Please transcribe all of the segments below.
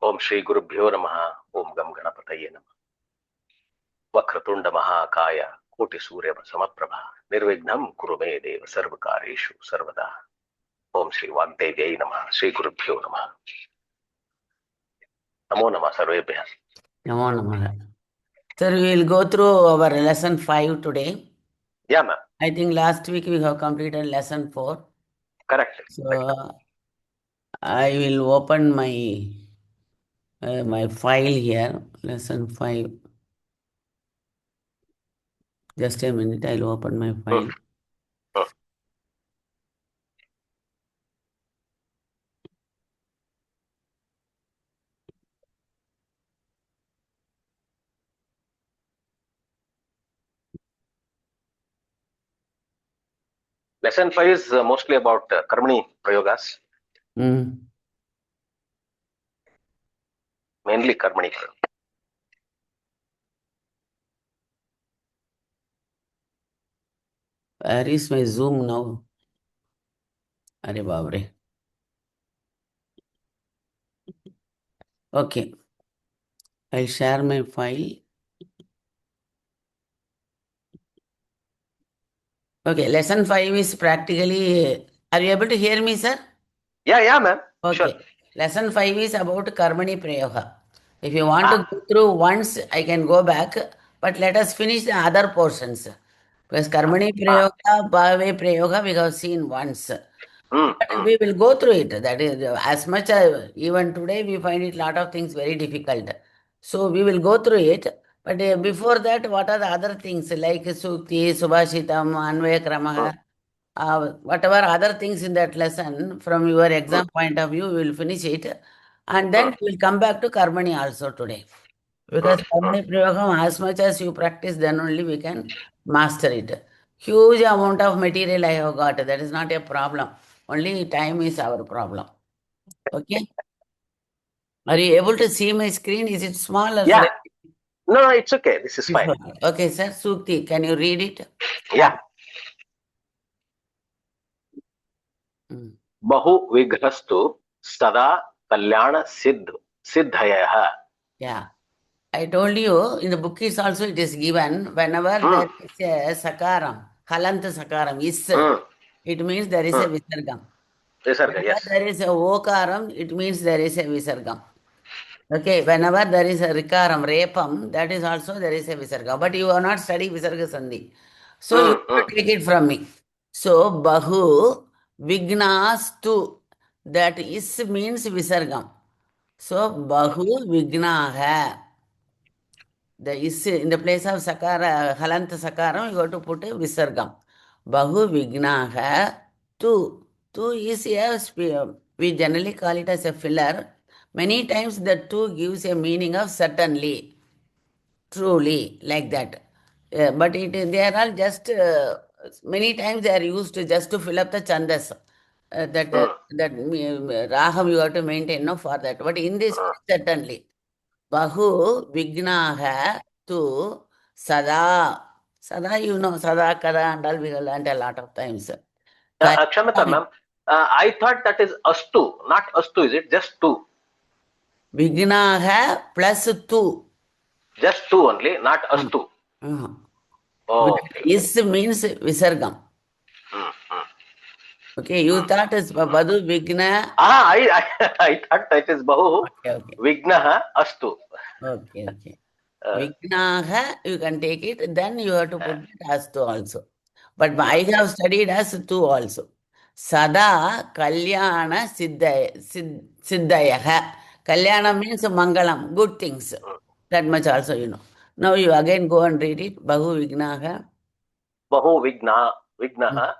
ओम श्री गुरुभ्यो नमः। ओम गम गणपतये नमः। वक्रतुंड महाकाय कोटि सूर्य समप्रभा निर्विघ्नं कुरु मे देव सर्वकार्येषु सर्वदा। ओम श्री वाग्देव्यै नमः। श्री गुरुभ्यो नमः। नमो नमः सर्वेभ्यः। Namo Namaha. Sir, we will go through our lesson 5 today. Yeah, ma'am. I think last week we have completed lesson 4. Correct. So I will open my file here, lesson 5. Just a minute, I'll open my file. Lesson 5 is mostly about Karmani Prayogas. Mainly Karmani Prayogas. Where is my Zoom now? Are Babre. Okay. I'll share my file. Okay, lesson 5 is practically. Are you able to hear me, sir? Yeah, ma'am. Okay. Sure. Lesson 5 is about Karmani Prayoga. If you want to go through once, I can go back, but let us finish the other portions. Because Karmani Prayoga, Bhave Prayoga, we have seen once. But we will go through it. That is, as much as even today, we find it lot of things very difficult. So we will go through it. But before that, what are the other things like Sukti, Subhashitam, Anvaya Kramaha? Whatever other things in that lesson, from your exam point of view, we will finish it. And then we will come back to Karmani also today. Because Karmani Prayogam, as much as you practice, then only we can master it. Huge amount of material I have got. That is not a problem. Only time is our problem. Okay? Are you able to see my screen? Is it small or Yeah. No, it's okay. This is fine. Okay, sir. Sukti, can you read it? Yeah. बहु विघ्नस्तु सदा कल्याण सिद्धयः. Yeah. I told you, in the book is also it is given, whenever there is a sakaram, halanta sakaram, is, it means there is a visargam. Visarga, yes. There is a okaram, it means there is a visargam. Okay, whenever there is a rikaram, repam, that is also there is a visarga. But you are not studying visarga sandhi. So you have to take it from me. So, bahu vignastu, that is means visargam. So, bahu vignaha. The is in the place of sakara, halanta sakaram, you have to put a visargam. Bahu vignaha tu. Tu is a, we generally call it as a filler. Many times the tu gives a meaning of certainly, truly, like that. But they are all just, many times they are used just to fill up the chandas. That raham you have to maintain no, for that. But in this, certainly. Bahu vignaha tu sada. Sada, you know, sada, kada, and all we have learned a lot of times. Kshamata, ma'am. I thought that is astu, not astu, is it? Just two. Vignaha plus tu. Just two only, not astu. Oh, is means visargam. Okay, you thought it's Badu Vigna. I thought that is Bahu. Okay. Vignaha astu. Okay. Vignaha, you can take it, then you have to put it as tu also. But I have studied as tu also. Sada Kalyana Siddhayaha. Kalyana means Mangalam, good things. That much also you know. Now you again go and read it. Bahu Vignaha. Bahu Vignaha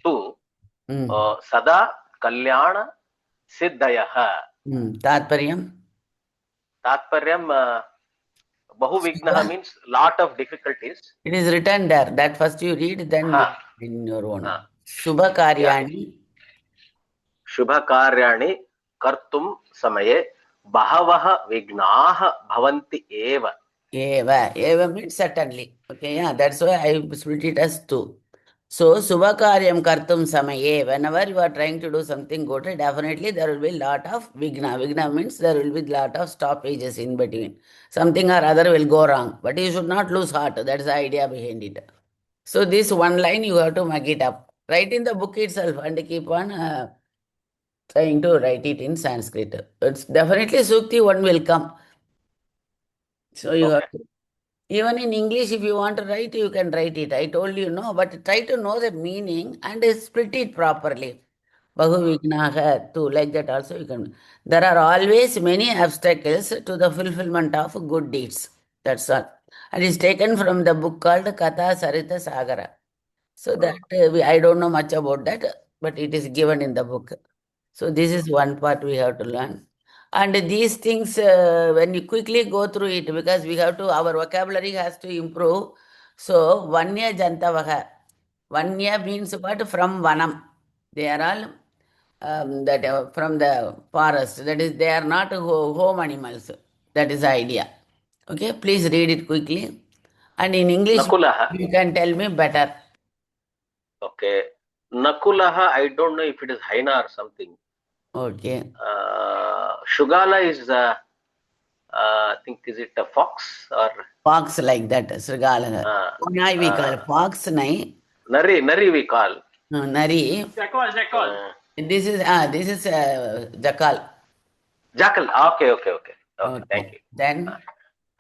tu Sada Kalyana Siddhayaha. Tatparyam. Bahu Vignaha means lot of difficulties. It is written there. That first you read, then in your own. Shubha Karyani. Shubha Karyani Kartum Samaye Bahavaha Vignaha Bhavanti Eva. Eva means certainly. Okay, yeah, that's why I split it as two. So, Subhakaryam Kartum Samaye, whenever you are trying to do something good, definitely there will be lot of Vigna. Vigna means there will be lot of stoppages in between. Something or other will go wrong, but you should not lose heart. That's the idea behind it. So, this one line you have to mug it up. Write in the book itself and keep on trying to write it in Sanskrit. It's definitely Sukti one will come. So, you have Okay. to. Even in English, if you want to write, you can write it. I told you no, but try to know the meaning and split it properly. Bahuvignaha too, like that also you can. There are always many obstacles to the fulfillment of good deeds. That's all. And it's taken from the book called Katha Sarita Sagara. So that I don't know much about that, but it is given in the book. So this is one part we have to learn. And these things, when you quickly go through it, because we have to, our vocabulary has to improve. So Vanya Jantavaha. Vanya means what? From Vanam. They are all that from the forest. That is, they are not home animals. That is the idea. Okay, please read it quickly. And in English, Nakulaha. you can tell me better. Okay. Nakulaha, I don't know if it is hyena or something. Okay. Shugala is, I think, is it a fox or Fox like that, Srigalaha. uh, Nai we call uh, fox nai. Nari we call. Nari. Uh, This is Jakal. Jackal. Okay, okay, okay. Okay, thank Okay. you. Uh, Then,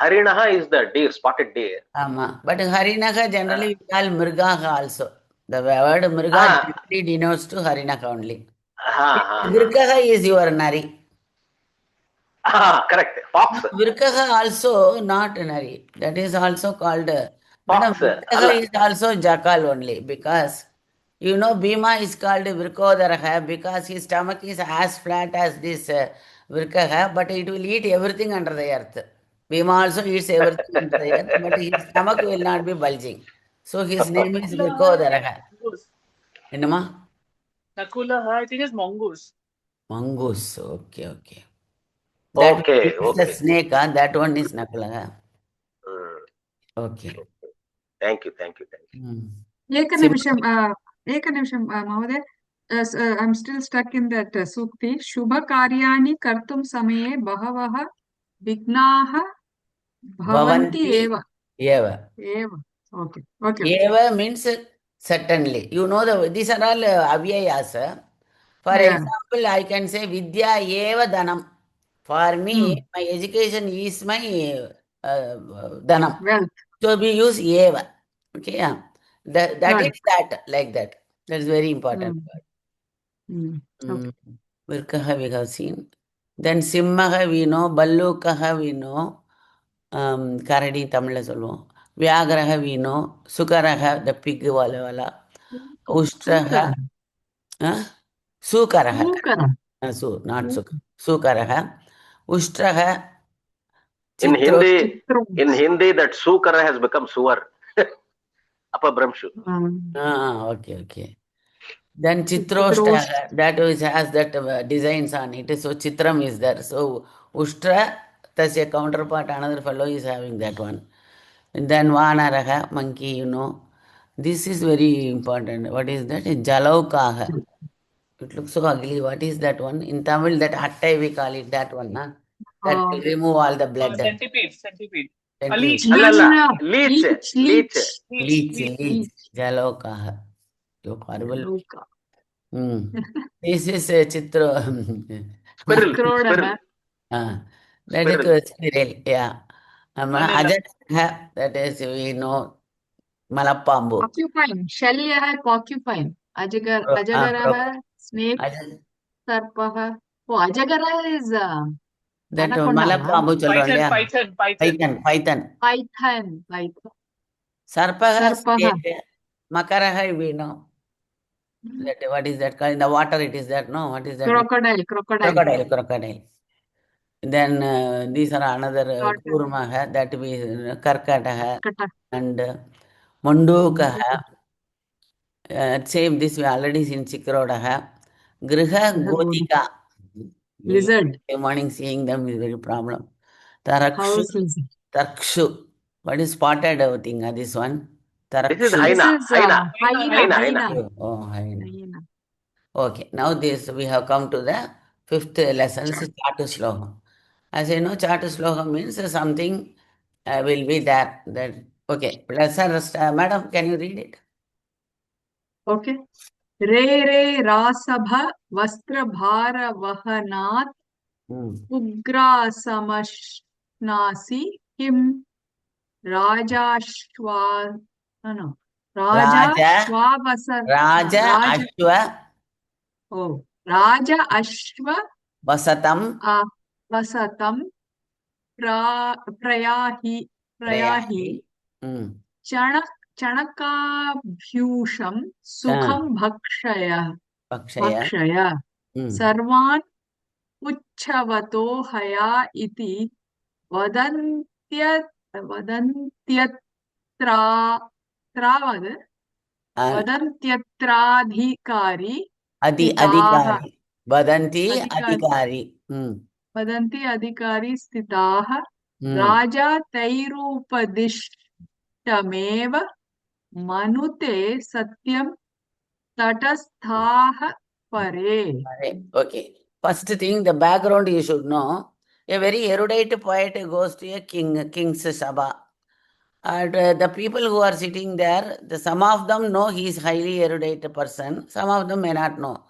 Harinaha is the deer, spotted deer. but Harinaha Uh, generally we call Mrigaha also. The word Mriga ah, generally denotes to Harinaha only. ha. Virkaha is your Nari. Correct. Fox. Virkaha also not Nari. That is also called. Madam, Fox. Virkaha Allah. is also Jakal only because you know Bhima is called Virkodaraha because his stomach is as flat as this Virkaha, but it will eat everything under the earth. Bhima also eats everything under the earth, but his stomach will not be bulging. So his name is Nakula, I think Virkodaraha. mongoose. Enema? Nakula, I think is mongoose. Mongoose. Okay, okay. That one Okay, is the okay. snake, huh? That one is Nakula. Mm, Okay. thank you, thank you, thank you. Sim- एकनिमिषम् एकनिमिषं महोदय ऐ still stuck in that सूक्ति शुभकार्याणि कर्तुं समये बहवः विघ्नाः भवन्ति Bhavanti एव Eva. एव okay okay Eva means certainly. You know these are all avyayas. For या example, I can say Vidya Eva Dhanam. For me, my education is my Dhanam. Wealth So we use Eva. Okay, yeah. That is got that, like that. That is very important. Okay Virkaha we have seen. Then Simmaha we know, Ballukaha we know. கரடி தமிழில் சொல்லுவோம் வியாகரக வீணோ சுகரக the big வால உஷ்டக सूकरः சூகரக सूकरः not சுக சூகரக உஷ்டக In சித்ரோஷ்ட Hindi, that Sukara has become Suvar. Upper Brahmshu. Okay okay then சித்ரோஷ்டக that is has that designs on it so chitram is there so ushtra tasya counterpart another fellow is having that one and then vanaraha monkey you know this is very important what is that jalaukaha it looks so ugly what is that one in Tamil that hattai we call it that one na? That will remove all the blood Centipede. Centipede. A Centipede. leech. No, no, no. Leech. Leech. Leech. Jalaukaha you horrible Luka. This is a Chitro. Squirrel. Makrodana. That is a squirrel, yeah. Ajataha, that is, we know, Malapambu. Porcupine. Shellya hai porcupine. Ajagara, snake, sarpaha. Oh, Ajagara is That anaconda. Malapambu சொல்றோம் இல்லையா? Python. Python. Sarpaha, Sarpaha. snake. Makaraha, we know. That, what is that called? In the water it is that, no? What is that? Crocodile. Then these are another Kurmaha, that we Karkataha and Mandukaha. Same, this we already seen Chikrodaha. Griha Gotika. Lizard. Morning seeing them is very problem. House lizard. Tarakshu. What is spotted thing? This one? This is Tarakshu. Haina. This is Haina. Haina. Haina. Oh, Haina. Haina. Okay, now this we have come to the fifth lesson, Chatu Shloka. As you know, Chatu Shloka means something will be there. That okay. Madam, can you read it? Okay. रे रे रासभ वस्त्रभारवहनात् उग्रासमश्नासि किं राजाश्वा no राजाश्वावस Raja राज Ashwa ओ राज अश्व Vasatam वसतं प्रयाहि Prayahi. चणकाभ्यूषं सुखं भक्षय Pakshaya. सर्वान् उच्छवतो हया इति वदन्त्यत्राधिकारी स्थिताः वदन्ति अधिकारी स्थिताः राजा तैरुपदिष्टमेव मनुते सत्यं तटस्थाः परे. Okay. First thing, the background you should know. A very erudite poet goes to a king's sabha. And the people who are sitting there, some of them know he is highly erudite person. Some of them may not know.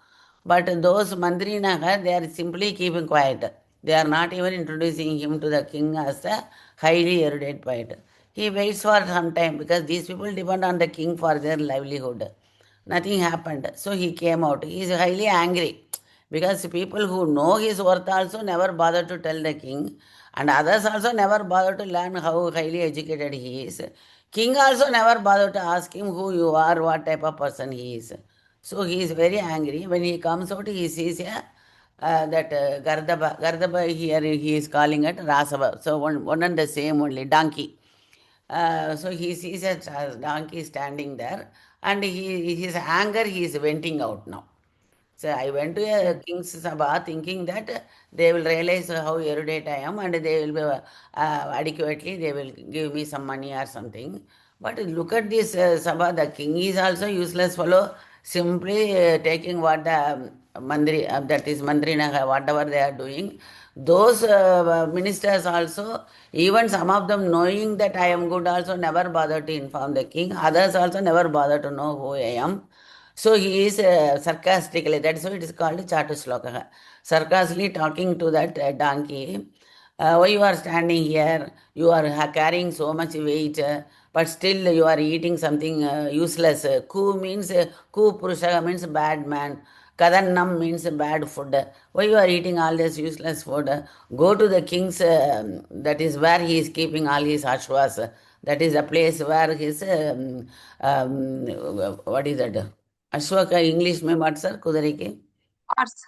But those Mandrinaga, they are simply keeping quiet. They are not even introducing him to the king as a highly erudite poet. He waits for some time because these people depend on the king for their livelihood. Nothing happened. So he came out. He is highly angry because people who know his worth also never bother to tell the king, and others also never bother to learn how highly educated he is. King also never bother to ask him who you are, what type of person he is. So he is very angry. When he comes out, he sees Gardaba. Gardaba here he is calling it Rasava. So one and the same only, donkey. So he sees a donkey standing there, and his anger he is venting out now. So I went to a king's sabha thinking that they will realize how erudite I am, and they will be adequately, they will give me some money or something. But look at this sabha, the king is also useless fellow, simply taking what the mandri, that is mandrina, whatever they are doing. Those ministers also, even some of them knowing that I am good also never bother to inform the king. Others also never bother to know who I am. So he is sarcastically, that's why it is called Chatu Shloka. Sarcastically talking to that donkey. Why you are standing here? You are carrying so much weight, but still you are eating something useless. Ku means, Ku Purusha means bad man. Kadannam means bad food. Why you are eating all this useless food? Go to the king's, that is where he is keeping all his ashwas. That is the place where his, what is that? Ashwaka English में what sir? कुதிरे के? Horse.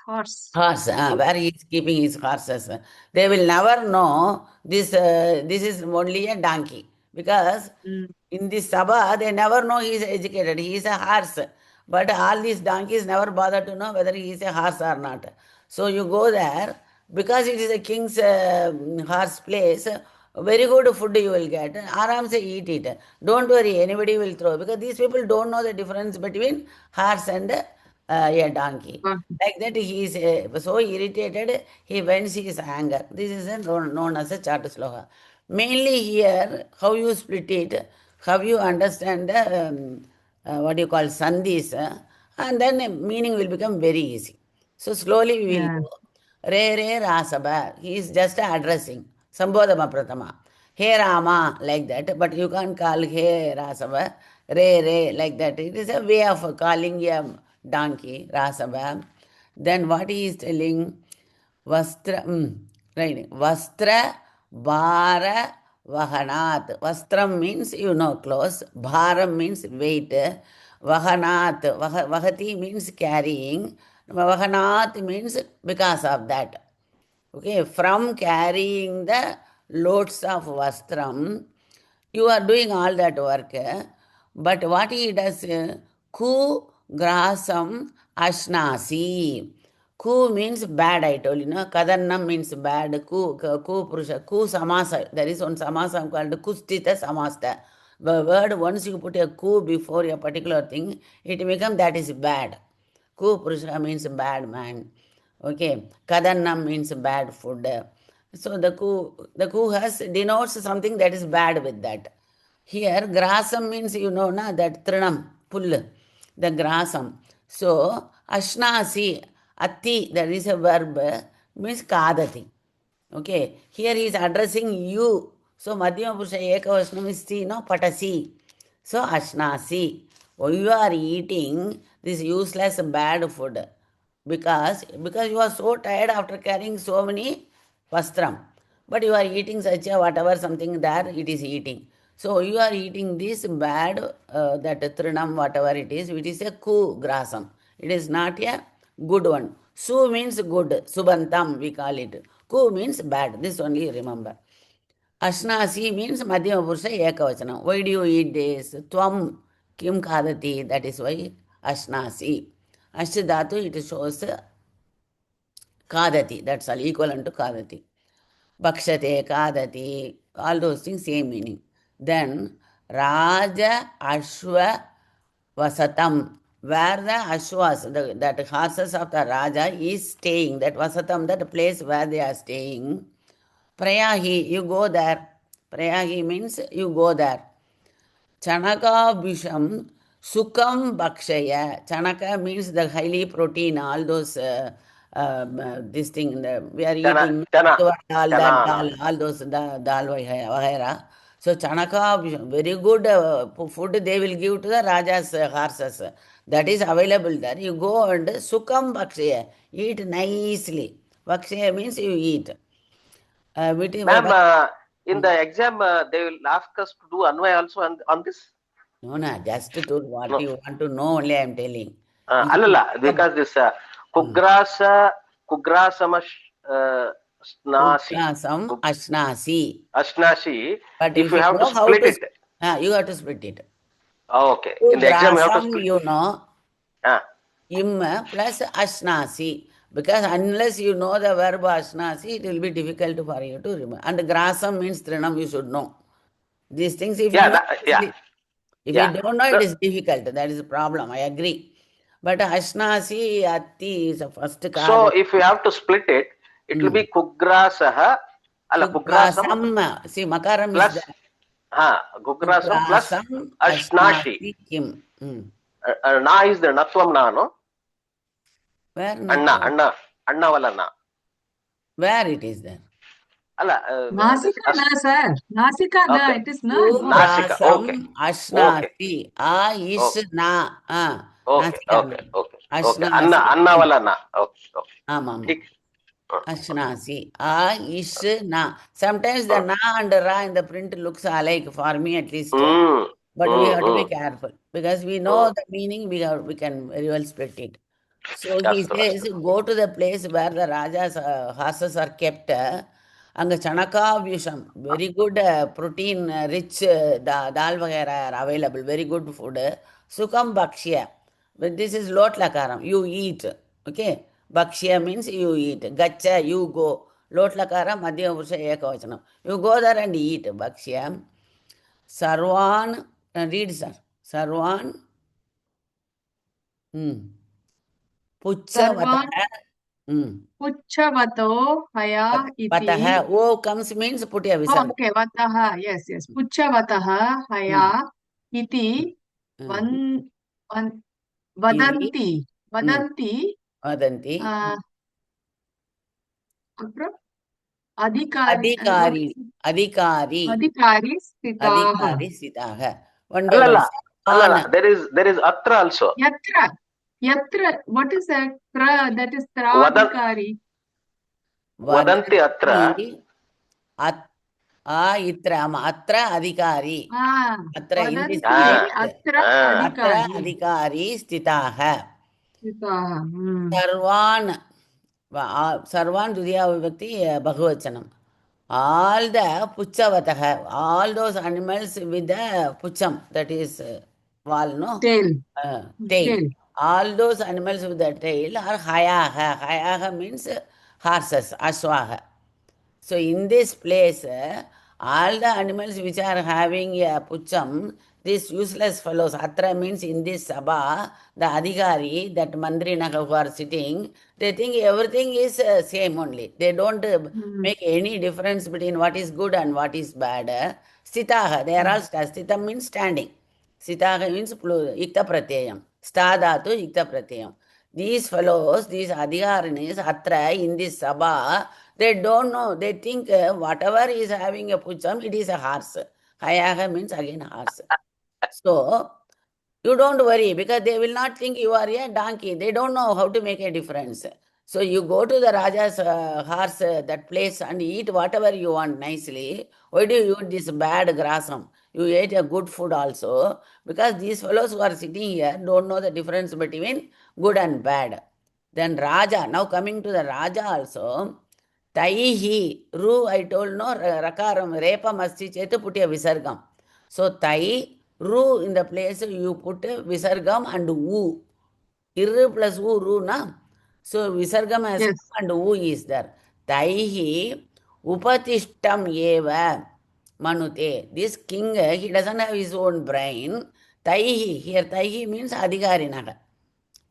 Horse, where he is keeping his horses. They will never know this. This is only a donkey because in this sabha they never know he is educated. He is a horse, but all these donkeys never bother to know whether he is a horse or not. So you go there because it is a king's horse place. Very good food you will get. Aram se eat it. Don't worry, anybody will throw because these people don't know the difference between horse and a donkey. Like that, he is so irritated, he vents his anger. This is known as a Chatu Shloka. Mainly here, how you split it, how you understand the, what you call sandhis, and then meaning will become very easy. So slowly we will go. Re Re Rasabha, he is just addressing. Sambodhama Pratama. Hey Rama, like that, but you can't call Hey Rasabha, Re Re, like that. It is a way of calling a donkey, Rasabha. Then what he is telling, Vastra, right, Vastra Bhara Vahanat. Vastram means, you know, clothes. Bharam means weight. Vahanat, Vahati means carrying. Vahanat means because of that. Okay, from carrying the loads of vastram, you are doing all that work. But what he does, ku grasam ashnasi. Ku means bad, I told you. Kadannam means bad. Ku purusha. Ku samasa. There is one samasa called kustita samasta. The word, once you put a ku before a particular thing, it becomes that is bad. Ku Purusha means bad man. Okay. Kadannam means bad food. So the ku has denotes something that is bad with that. Here, grasam means, na, that trinam, pull, the grasam. So, ashnasi, atti, that is a verb, means kadati. Okay, here he is addressing you. So, Madhyama Purusha Ekavachanam is sti, no, patasi. So, ashnasi. When you are eating this useless bad food, because you are so tired after carrying so many vastram, but you are eating such a whatever something there it is eating. So you are eating this bad, that trinam, whatever it is a ku grasam. It is not a good one. Su means good, subantam we call it. Ku means bad. This only remember. Ashnasi means Madhyama Purusha Ekavachanam. Why do you eat this? Tvam kim khadati. That is why Ashnasi. Ashdhatu, it shows kadati. That's all, equivalent to kadati. Bhakshate, kadati, all those things same meaning. Then Raja Ashwa Vasatam, where the Ashwas, that horses of the Raja is staying, that Vasatam, that place where they are staying. Prayahi, you go there. Prayahi means you go there. Chanaka Bhisham Sukam Bhakshaya. Chanaka means the highly protein, all those this thing we are eating, chana, dal, that chana, dal, all those dal vahera. So Chanaka Bhisham, very good food they will give to the Raja's horses. That is available there. You go and Sukam Bhakshaya, eat nicely. Bhakshaya means you eat. Ma'am, in the exam, they will ask us to do Anvay also on this? No, just to what No. you want to know only I am telling. Allala, because this kugrasamash snasi. Kugrasam ashnasi. Ashnasi, But if you have to know how split to, it. you have to split it. Oh, okay. In the exam, you have to Kugrasam, split. you know, Ah. im plus ashnasi. Because unless you know the verb ashnasi, it will be difficult for you to remember. And grasam means trinam, you should know. These things, if you know, if you don't know, it is difficult. That is a problem. I agree. But ashnasi, atti is the first card. So if you have to split it, it will be kugrasaha. Kugrasam. See, makaram plus, is there. kugrasam plus ashnashi. Kim. Na is the natvam na, no? Where Anna wala na. Where it is there? Nasika na, sir. Nasika na. Okay. It is not. Nasika. Okay. Ashnasi. Ishna. Okay. Nasika. Okay. Ashnasi. Anna wala na. Okay. Mama. Ashnasi. Ishna. Sometimes the na and ra in the print looks alike, for me at least. But we have to be careful because we know the meaning, we can very well split it. So he says, go to the place where the Raja's horses are kept. Anga Chanaka Vyusham, very good protein rich dal vagera are available, very good food. Sukam Bhakshya. But this is lot lakaram, you eat. Okay. Bhakshya means you eat. Gacha, you go. Lot lakaram, Madhyama Purusha Ekavachanam. You go there and eat. Bhakshya. Sarvan, read sir. Sarvan. Sarvan Puchavataha. Puchavato haya iti. Vataha. O comes means put a visarga. Okay, vataha. Yes. Puchavataha haya iti. Vadanti. Vadanti. Adhikari sitaha. There is atra also. Yatra. What is that? That is Tradhikari. Vadanti atra. Atra adhikari. Atra adhikari stitaha. Sarvan Dudya Vibhakti Bhagavachanam. All the Puchavataha, all those animals with the Pucham, that is wall, no? Tail. All those animals with the tail are Hayaha. Hayaha means horses, Ashwaha. So in this place, All the animals which are having a pucham, these useless fellows, atra means in this sabha, the adhikari, that mandrinaga who are sitting, they think everything is same only. They don't make any difference between what is good and what is bad. Stitaha, they are all stita means standing. Sitaha means ikta pratyayam. Stadatu ikta pratyayam. These fellows, these adhikarinis, atra in this sabha, they don't know. They think whatever is having a pucham, it is a horse. Hayaha means again horse. So, you don't worry because they will not think you are a donkey. They don't know how to make a difference. So, you go to the Raja's horse, that place, and eat whatever you want nicely. Why do you eat this bad grasam? You ate a good food also because these fellows who are sitting here don't know the difference between good and bad. Then Raja, now coming to the Raja also, Taihi, Ru, I told no, Rakaram, Repam Asti Chetu put a Visargam. So Tai, Ru in the place you put a Visargam and U. Ir plus U, Ru, na? So Visargam has Yes. come and U is there. Taihi, Upatishtam Eva, Manute. This king, he doesn't have his own brain. Taihi, here Taihi means Adhikarinaga.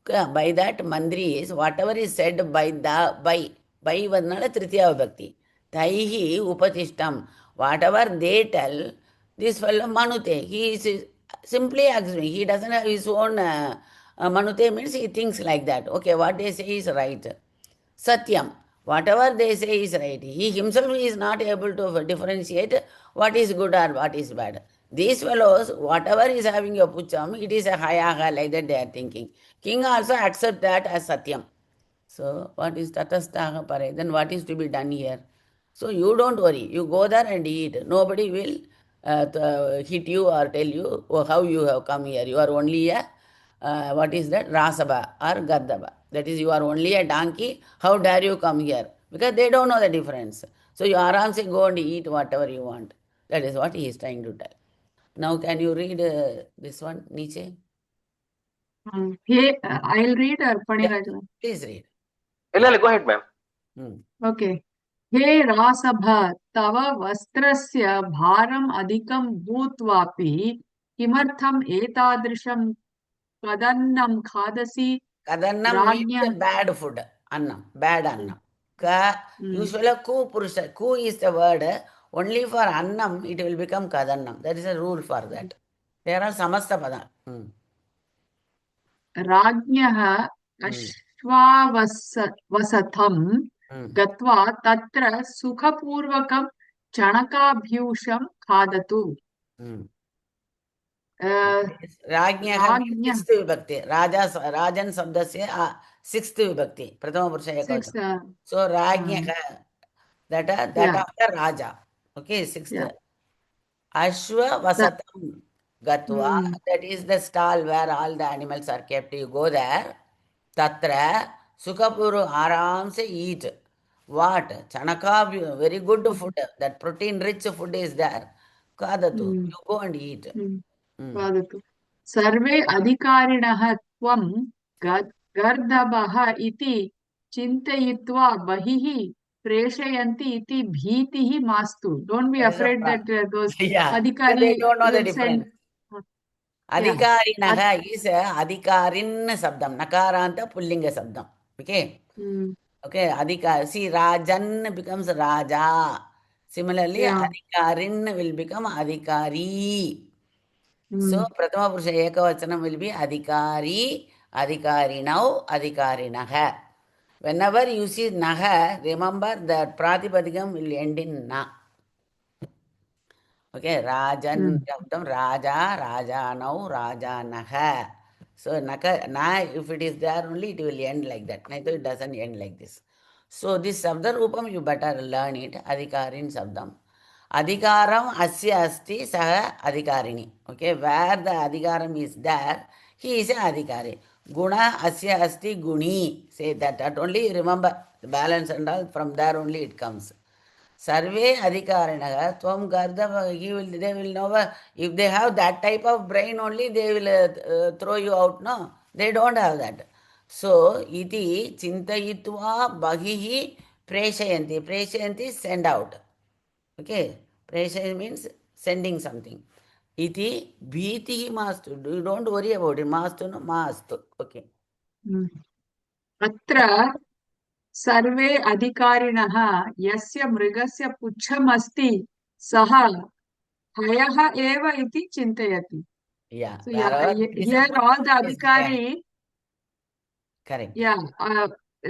By that mandri is whatever is said by vanala tritiya vibhakti. Taihi upatishtam. Whatever they tell, this fellow Manute, he is simply assuming. He doesn't have his own Manute means he thinks like that. Okay, what they say is right. Satyam. Whatever they say is right. He himself is not able to differentiate what is good or what is bad. These fellows, whatever is having a pucham, it is a hayaha, like that they are thinking. King also accept that as Satyam. So, what is Tatastaha Pare? Then what is to be done here? So, you don't worry. You go there and eat. Nobody will hit you or tell you how you have come here. You are only a, what is that? Rasaba or Gaddaba. That is, you are only a donkey. How dare you come here? Because they don't know the difference. So, you aram say go and eat whatever you want. That is what he is trying to tell. Now, can you read this one, Nietzsche? Hey, I'll read Paniraj. Please read. Go ahead, ma'am. Okay. हे रासभ तव वस्त्रस्य भारम् अधिकं भूत्वापि किमर्थम् एतादृशं कदन्नं खादसि Kadannam राज्ञ means bad food. Annam, bad annam. Ka, usually ku purusha. Ku is the word. Only for annam, it will become kadannam. That is a rule for that. There are samasta pada. राज्ञः अश्वावसथं गत्वा तत्र सुखपूर्वकं चणकाभ्यूषं खादतु Rajnyaha means sixth vibhakti. Rajan sabdasya sixth vibhakti. Prathama purusha ekavachana. So Rajnyaha, that after Raja. Okay, sixth. Ashwa vasatam gatva, that is the stall where all the animals are kept. You go there. Tatra sukapuru aram se eat. What? Chanaka, very good food. That protein rich food is there. Kadatu. You go and eat. वदतु सर्वे अधिकारिणः त्वं गर्दभः इति चिन्तयित्वा बहिः प्रेषयन्ति इति भीतिः मास्तु don't be afraid that those अधिकारी they don't know the will difference. send Adhikarinaha is adhikarin sabdam. Nakaranta pullinga sabdam. Okay. Okay. See, Rajan becomes Raja. Similarly, adhikarin will become adhikari. So, Prathama Purusha Ekavachanam will be adhikari, adhikarinau, adhikarinaha. Whenever you see naha, remember that pratipadikam will end in na. Okay, Rajan, Raja, Rajanau, Rajanaha. So, na, if it is there only, it will end like that. Neither it doesn't end like this. So, this Sabda Rupam, you better learn it. Adhikarin Sabdam. Adhikaram asya asti saha adhikarini. Okay, where the adhikaram is there, he is an adhikari. Guna asya asti guni. Say that only remember the balance and all, from there only it comes. Sarve adhikarinaga, tvam gardava, they will know, if they have that type of brain only, they will throw you out, no? They don't have that. So, iti chintayitva bahihi preshayanti. Preshayanti, send out. Okay, Preshaya means sending something. Iti bhitihi mastu. You don't worry about it. Mastu no mastu. Okay. अत्र सर्वे अधिकारिणः यस्य मृगस्य पुच्छमस्ति सः हयः एव इति चिन्तयति. Yeah. So Wherever there is a here all the bush is there. adhikari, Correct.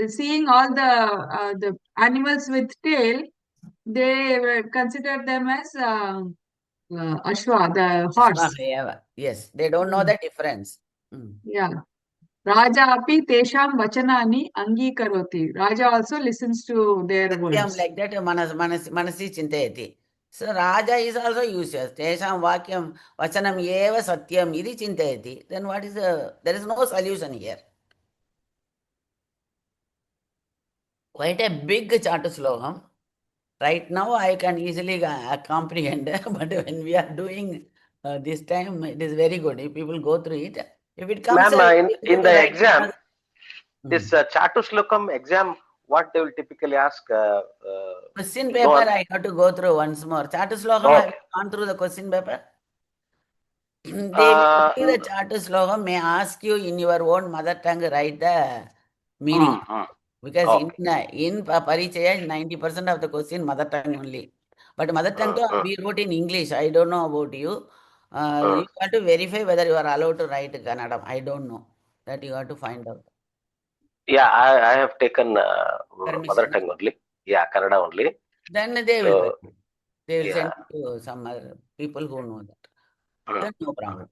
seeing all the animals with tail, they consider them as ashwa, the horse. Ashvahayava. Yes. They don't know the difference. Yeah. Raja api tesham vachanani angīkaroti. Raja also listens to their Satyam words. like that manasi chintayati. So Raja is also useless. Tesham vakyam vachanam eva satyam iti chintayati. Then what is there is no solution here. Quite a big chatu slokam. Right now I can easily comprehend, but when we are doing this time, it is very good. If people go through it, if it comes Ma'am, in the right exam, now, this Chatuslokam exam, what they will typically ask? question paper, I have to go through once more. Chatu slokam, I have gone through the question paper. They will give the Chatu slokam, may ask you in your own mother tongue write the meaning. Because in Parichaya, 90% of the question mother tongue only. But mother tongue we wrote in English. I don't know about you. You have to verify whether you are allowed to write Kannadam. I don't know. That you have to find out. Yeah, I have taken mother tongue only. Yeah, Kannada only. Then they will send to some other people who know that. Then no problem.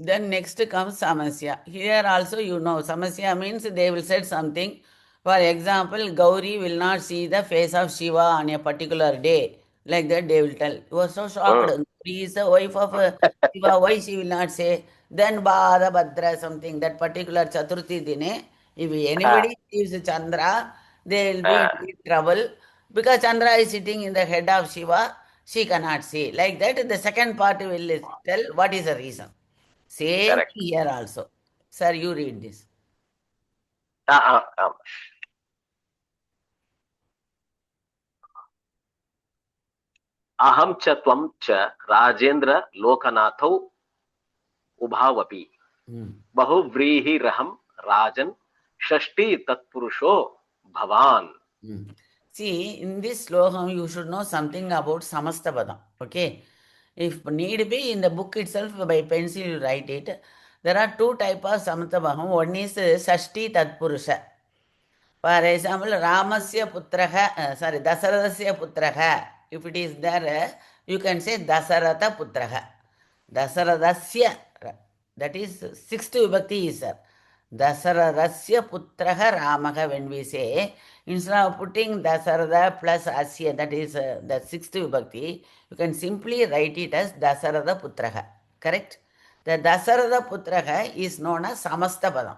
Then next comes Samasya. Here also you know, Samasya means they will say something. For example, Gauri will not see the face of Shiva on a particular day. Like that they will tell. You are so shocked. He is the wife of Shiva. Why she will not say? Then Bhada Bhadra something. That particular Chaturthi Dine, if anybody sees Chandra, they will be in big trouble. Because Chandra is sitting in the head of Shiva, she cannot see. Like that, the second part will tell what is the reason. Same here also. Sir, you read this. Aham cha tvam cha Rajendra Lokanathau Ubhavapi Bahuvrihi Raham Rajan Shashti Tatpurusho Bhavan. See, in this slokam, you should know something about Samastapadam. Okay? If need be, in the book itself, by pencil you write it. There are two types of Samastapadam. One is Shashti Tatpurusha. For example, Ramasya Putraha, Dasaratha Putraha. If it is there, you can say Dasaratha Putraha. Dasarathasya, that is sixth vibhakti is there. Dasarathasya Putraha Ramaha, when we say, instead of putting Dasaratha plus Asya, that is the sixth vibhakti, you can simply write it as Dasaratha Putraha. Correct? The Dasaratha Putraha is known as Samasta Padam.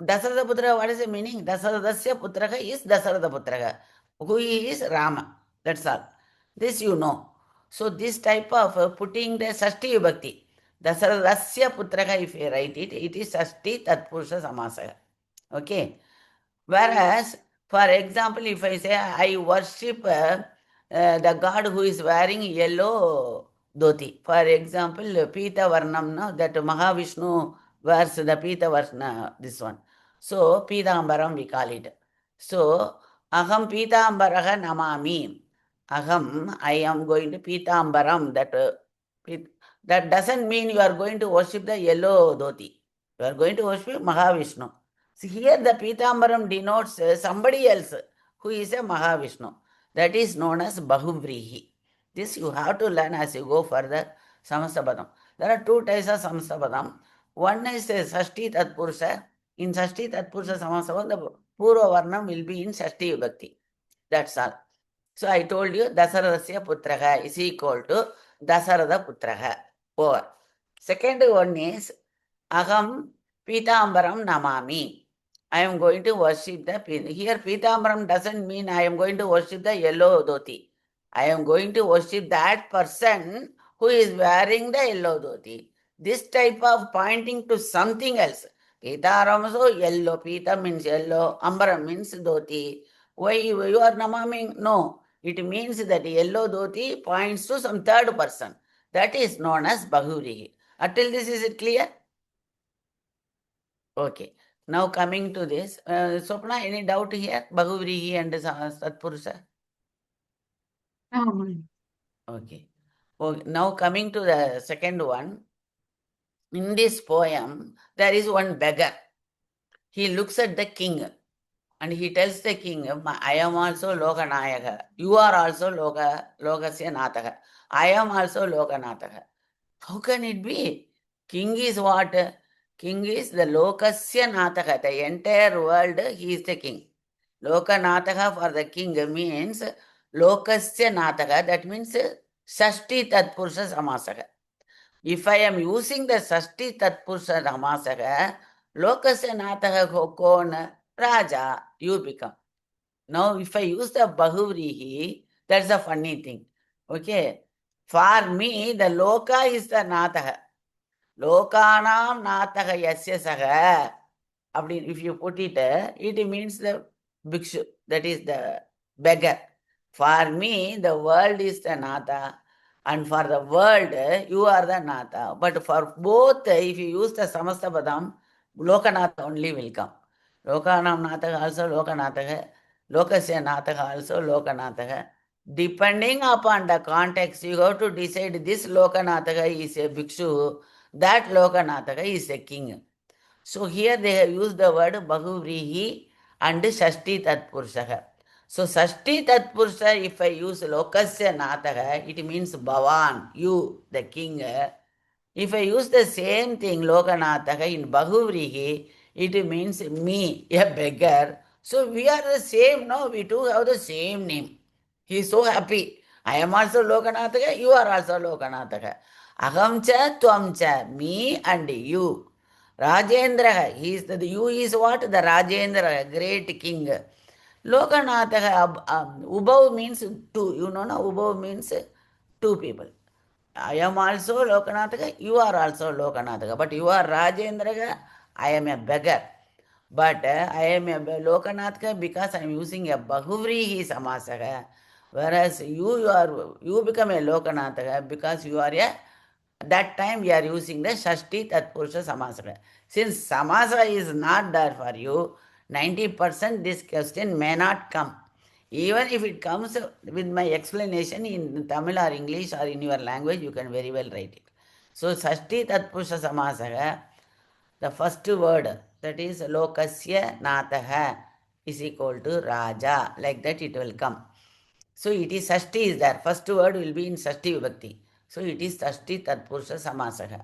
Dasaratha Putraha, what is the meaning? Dasarathasya Putraha is Dasaratha Putraha, who is Rama. That's all. This you know. So this type of putting the Sashti Vibhakti, Dasarathasya Putraha, if you write it, it is Sashti Tatpurusha Samasaya. Okay. Whereas, for example, if I say I worship the God who is wearing yellow dhoti. For example, Pita Varnam, no? That Mahavishnu wears the Pita Varna, this one. So, Pita Ambaram we call it. So, Aham Pita Ambaraha Namami. Aham, I am going to Pita Ambaram. That doesn't mean you are going to worship the yellow dhoti. You are going to worship Mahavishnu. See, here the Pitambaram denotes somebody else who is a Mahavishnu. That is known as Bahuvrihi. This you have to learn as you go further. Samastapadam. There are two types of Samastapadam. One is Sashti Tatpurusha. In Sashti Tatpurusha Samastapadam, the Purva Varnam will be in Sashti Vibhakti. That's all. So I told you Dasaratha Putraha is equal to Dasaratha Putraha. Over. Second one is Aham Pitambaram Namami. I am going to worship the here Pitambaram doesn't mean I am going to worship the yellow dhoti. I am going to worship that person who is wearing the yellow dhoti. This type of pointing to something else. Pitaram so yellow. Pita means yellow. Ambaram means dhoti. Why you are namaming? No. it means that yellow dhoti points to some third person. That is known as Bahuvrihi. Until this, is it clear? Okay. Now coming to this, Swapna, any doubt here? Bahuvrihi and Satpurusha? No. Okay. Now coming to the second one. In this poem, there is one beggar. He looks at the king and he tells the king, I am also Lokanayaka. You are also Lokasya Nataka. I am also Lokanataka. How can it be? King is what? King is the Lokasya Nataka. The entire world, he is the king. Lokanataka for the king means Lokasya Nataka. That means Shashti Tatpurusha Samasaka. If I am using the Shashti Tatpurusha Samasaka, Lokasya Nataka Kon Raja, you become. Now, if I use the Bahuvrihi, that's a funny thing. Okay. For me, the Loka is the Nataka. Lokanam Nataka Yasya Saha. If you put it, it means the bhikshu, that is the beggar. For me, the world is the Nata, and for the world, you are the Nata. But for both, if you use the Samasta Padam, Lokanatha only will come. Lokanam Nataka also Lokanatha, Lokasya Nataka also Lokanatha. Depending upon the context, you have to decide this Lokanatha is a bhikshu, that Lokanatha is a king. So here they have used the word Bahuvrihi and Shashti Tatpurusha. So Shashti Tatpurusha, if I use Lokasya Nataka, it means Bhavan, you, the king. If I use the same thing, Lokanataka, in Bahuvrihi, it means me, a beggar. So we are the same, no? We two have the same name. He is so happy. I am also Lokanataka, you are also Lokanataka. Aham cha, tvam cha, me and you. Rajendra, you is what? The Rajendra, great king. Lokanatha, Ubhav means two. You know, Ubhav means two people. I am also Lokanatha, you are also Lokanatha. But you are Rajendra, I am a beggar. But I am a Lokanatha because I am using a Bahuvrihi Samasaka. Whereas you become a Lokanatha because you are a, that time we are using the Shashti Tatpurusha Samasaka. Since Samasa is not there for you, 90% this question may not come. Even if it comes with my explanation in Tamil or English or in your language, you can very well write it. So Shashti Tatpurusha Samasaka, the first word, that is Lokasya Nataha, is equal to Raja. Like that it will come. So it is Shashti is there. First word will be in Shashti Vibhakti. So it is Shashti Tatpurusha Samasaka.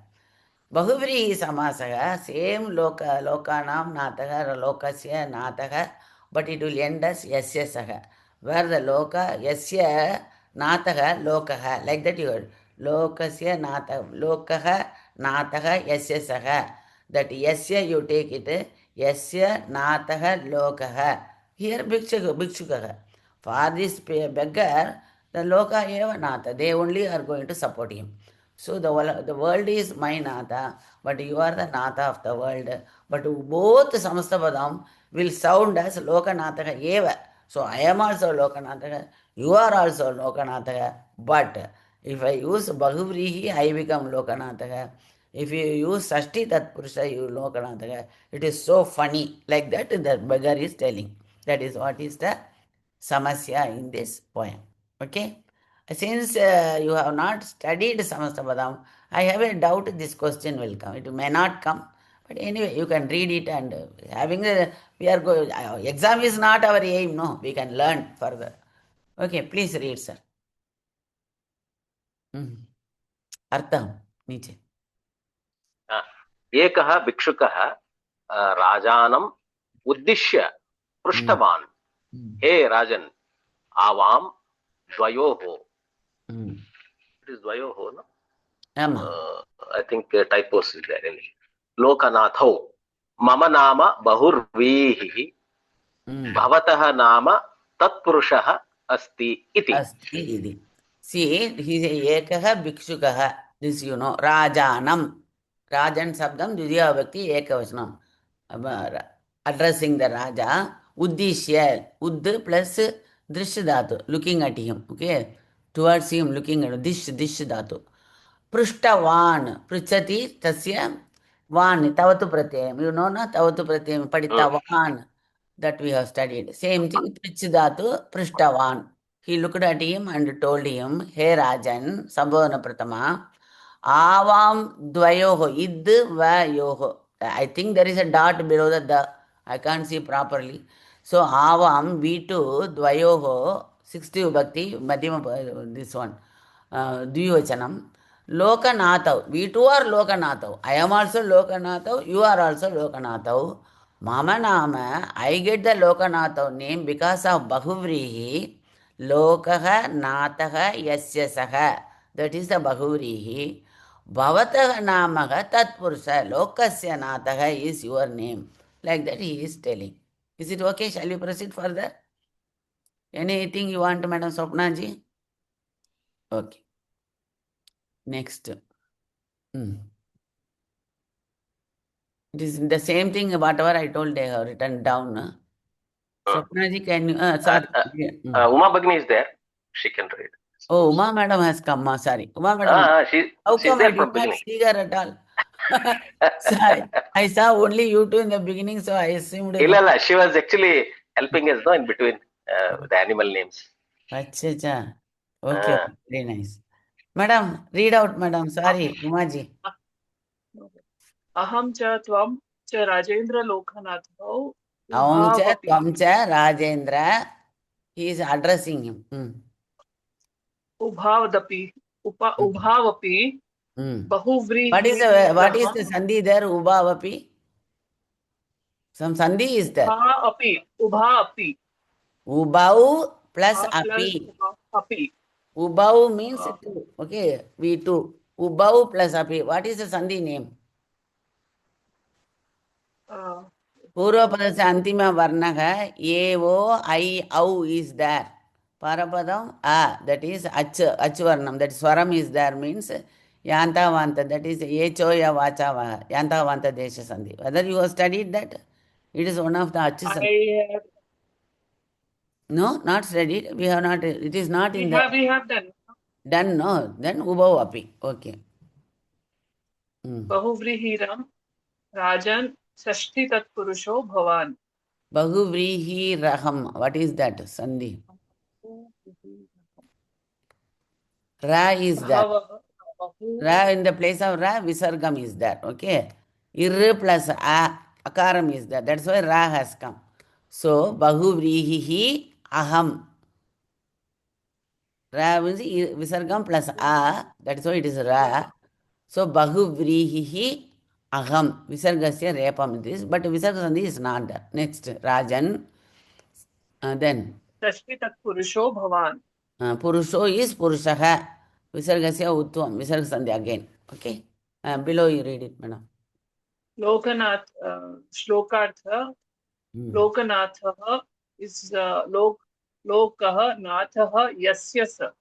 Bahuvrihi Samasaka, same Lokanam Nataka, Lokasya Nataka, but it will end as Yasya Saha. Where the Loka, Yasya Nataka, Lokaha. Like that you heard. Lokasya Nataka, Lokaha Nataka, Yasya Saha. That Yasya you take it, Yasya Nataka, Lokaha. Here Bhikshukaha. For this beggar, the Loka Eva Nata, they only are going to support him. So the world is my Nata, but you are the Nata of the world. But both Samastapadam will sound as Lokanataka Eva. So I am also Lokanataka, you are also Lokanataka. But if I use Bahuvrihi, I become Lokanataka. If you use Shashti Tatpurusha, you Lokanataka. It is so funny. Like that the beggar is telling. That is what is the Samasya in this poem. Okay? Since you have not studied Samastapadam, I have a doubt this question will come. It may not come. But anyway, you can read it and exam is not our aim, no. We can learn further. Okay, please read, sir. Artham, niche. एकः भिक्षुकः राजानम् उद्दिश्य पृष्टवान्, हे राजन्, आवां द्वयोः. It is द्वयोः, no? I think typos is there. लोकनाथौ मम नाम बहुर्वीहिः, भवतः नाम तत्पुरुषः अस्ति इति. See, he is ekah bhikshukah. This you know. Rajanam. Rajan sabdam dvitiya vibhakti ekavachanam. Addressing the Raja. Uddishya. Udd plus Drish dhatu, looking at him. Okay. Towards him, looking at dish dhatu. Prishtavan, prichati, tasya, van, tavatu pratyayam. You know, na tavatu pratyayam, paditavan, that we have studied. Same thing, prichidhatu, prishtavan. He looked at him and told him, Hey Rajan, Sambhavana Pratama, Avam dvayoho, id va yoho. I think there is a dot below the. I can't see properly. So Avam, V2, dvayoho, 60 Bhakti, Madhyama, this one, Dvivachanam. Lokanathav, we two are Lokanathav. I am also Lokanathav, you are also Lokanathav. Mama Nama, I get the Lokanathav name because of Bahuvrihi, Lokaha Nathaha Yasya Saha. That is the Bahuvrihi. Bhavataha Namaha Tatpursa, Lokasya Nathaha is your name. Like that he is telling. Is it okay? Shall we proceed further? Anything you want, Madam Swapnaji? Okay. Next. It is the same thing, whatever I told, they have written down. Swapnaji, can you? Sorry. Uma Bhagini is there. She can read. Oh, Uma Madam has come. Sorry. Uma Madam. How She's come I there did from not beginning. see her at all? Sorry. I saw only you two in the beginning, so I assumed. Illa, she was actually helping us in between the animal names. Acha. Okay, very nice. Madam, read out, Madam. Sorry, Umaji. Aham cha tvam cha Rajendra Lokanathau. Aham cha tvam cha Rajendra. He is addressing him. Ubhavadapi. Ubhavapi. Bahuvri. What is the sandhi there? Ubhavapi. Some sandhi is there. Ubha-api. Ubhau plus api. Api. Ubhau means two. Okay, we two. Ubhau plus api. What is the sandhi name? Purva padasya antima varnaha evo I au is there. Parapadam that is achvarnam. That swaram is there means yanta vanta. That is echo ya vacha vaha. Yanta vanta desha sandhi. Whether you have studied that? It is one of the achis. No, not studied. We have not. It is not in the. We have done. Done, no. Then ubhav api. Okay. Bahuvrihiram Rajan Sashti Tat Purusho Bhavan. Bahuvrihi raham. What is that? Sandhi. Ra is there. Ra in the place of Ra, Visargam is there. Okay. Ir plus akaram is there. That's why Ra has come. So, Bahuvrihi aham. Ra means Visargam plus that's why it is Ra. So, Bahuvrihi aham. Visargasya repam this. But Visarga sandhi is not there. Next, Rajan. Then. Sashti Tat Purusho Bhavan. Purusho is Purushaha. Visargasya Utvam. Visarga sandhi again. Okay. Below you read it, madam. Lokanath, Shlokartha. Lokanatha is Lokaha Nathaha Yasyasa.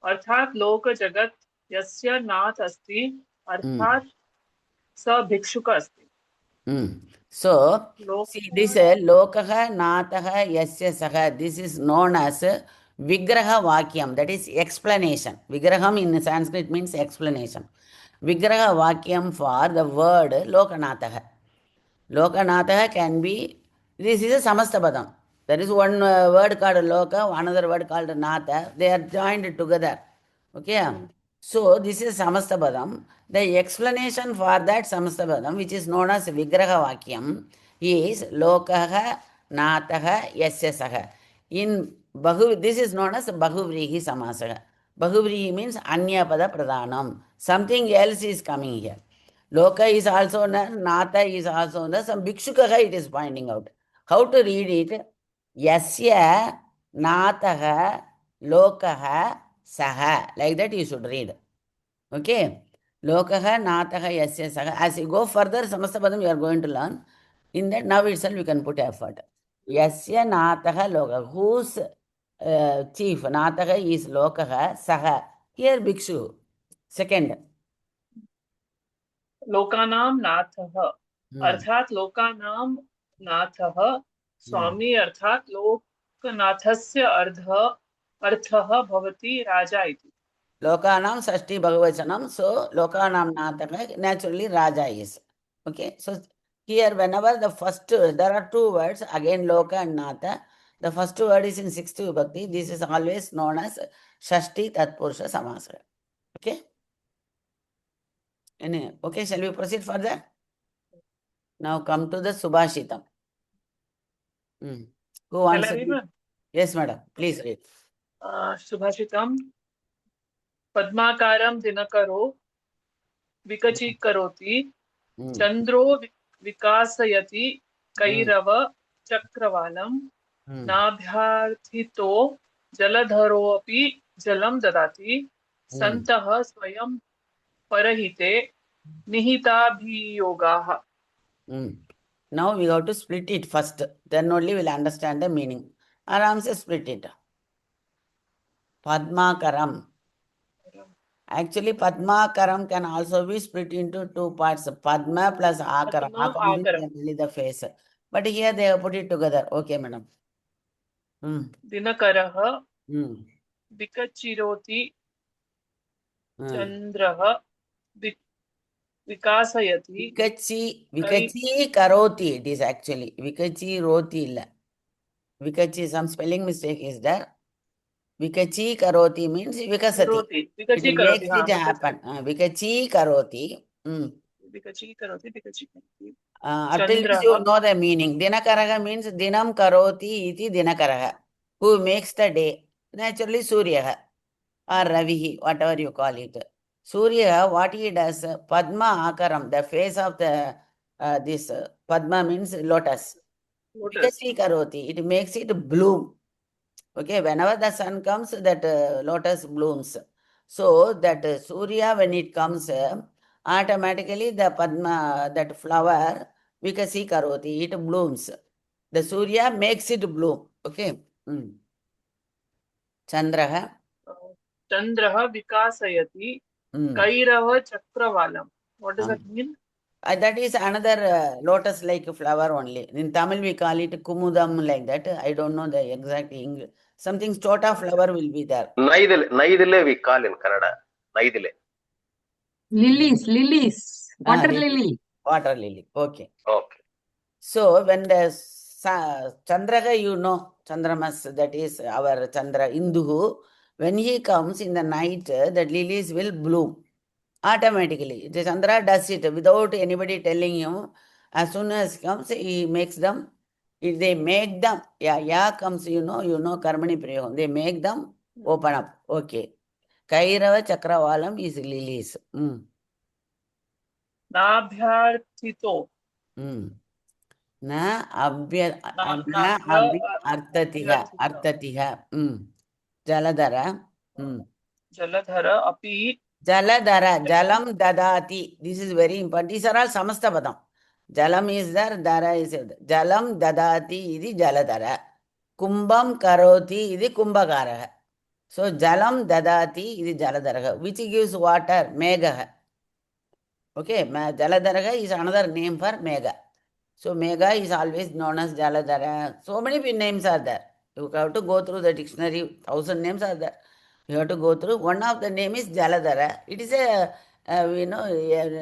Arthat Loka Jagat Yasya Nath Asti. Arthat Sa Bhikshuka Asti. So, see this Lokaha Nathaha Yasya Saha. This is known as Vigraha Vakyam. That is explanation. Vigraham in Sanskrit means explanation. Vigraha Vakyam for the word Lokanathaha. Lokanathaha can be, this is a Samastabadam. There is one word called Loka, another word called Natha. They are joined together. Okay? So, this is Samastabadam. The explanation for that Samastabadam, which is known as Vigraha Vakyam, is Lokaha Nathaha Yasya. In this is known as Bahuvrihi Samasaha. Bahuvrihi means Anyapada Pradhanam. Something else is coming here. Loka is also there, Natha is also there. Some Bhikshukaha it is pointing out. How to read it? Yasya Nathaha Lokaha Saha. Like that you should read. Okay? Lokaha Nathaha Yasya Saha. As you go further, Samastapadam you are going to learn. In that now itself you can put effort. Yasya Nathaha Lokaha. Whose chief? Nathaha is Lokaha Saha. Here Bhikshu. Second. Lokanam Nathaha. Arthat Lokanam Nathaha. Swami Arthat लोकनाथस्य अर्थः भवति राजा इति. Lokanam Sashti Bhagavachanam. So Lokanam Nathaka, naturally Raja is. Okay. So here, whenever the first, there are two words, again Loka and Natha. The first word is in sixth vibhakti. This is always known as Shashti Tatpurusha Samasa. Okay. Okay, shall we proceed further? Now come to the Subhashitam. Who Shall wants I to read, read? ma'am? Yes, madam. Please read. सुभाषितं पद्माकारं दिनकरो विकचीकरोति चन्द्रो विकासयति Kairav चक्रवालं नाभ्यर्थितो जलधरोऽपि जलं ददाति सन्तः स्वयं परहिते निहिताभियोगाः. Now we have to split it first. Then only we'll understand the meaning. Aram se split it. Padmakaram. Actually, Padmakaram can also be split into two parts. Padma plus Akaram. Padma, Akaram is Akaram. generally the face. But here they have put it together. Okay, madam. दिनकरः विकचिरोति चन्द्रः विकासयति. Vikachi karoti, it is actually. Vikachi roti illa. Vikachi, some spelling mistake is there. Vikachi karoti means vikasati. It makes it happen. Vikachi karoti. Vikachi karoti, vikachi karoti. Until this you know the meaning. Dinakaraha means dinam karoti iti dinakaraha. Who makes the day? Naturally Suryaha or Ravihi, whatever you call it. Surya, what he does, Padma Akaram, the face of the this Padma means lotus. Vikachi karoti, it makes it bloom. Okay, whenever the sun comes, that lotus blooms. So that Surya, when it comes, automatically the Padma, that flower, Vikasi karoti, it blooms. The Surya makes it bloom. Okay. Chandraha. Chandraha vikasayati kairava chakravalam. What does that mean? That is another lotus-like flower only. In Tamil we call it kumudam like that. I don't know the exact English. Something chota flower will be there. Naidile we call in Kannada. Naidile. Lilies. Water lily. Water lily. Okay. Okay. So when the Chandraga, you know, Chandramas, that is our Chandra, Induhu, when he comes in the night, the lilies will bloom automatically. The Chandra does it without anybody telling him. As soon as he comes, he makes them. If they make them, comes, you know, Karmani Prayogam. They make them open up. Okay. Kairava Chakravalam is lilies. Nabhyarthito. Na abhi artatiha. Jaladhara. Jaladhara api. Jaladhara, jalam dadati. This is very important. These are all samasta padam. Jalam is there, dara is there. Jalam dadati idi jaladhara. Kumbam karoti idi kumbakaraha. So jalam dadati idi jaladhara. Which gives water? Megha. Okay, jaladhara is another name for Megha. So Megha is always known as Jaladhara. So many names are there. You have to go through the dictionary. 1,000 names are there. You have to go through. One of the name is Jaladhara. It is a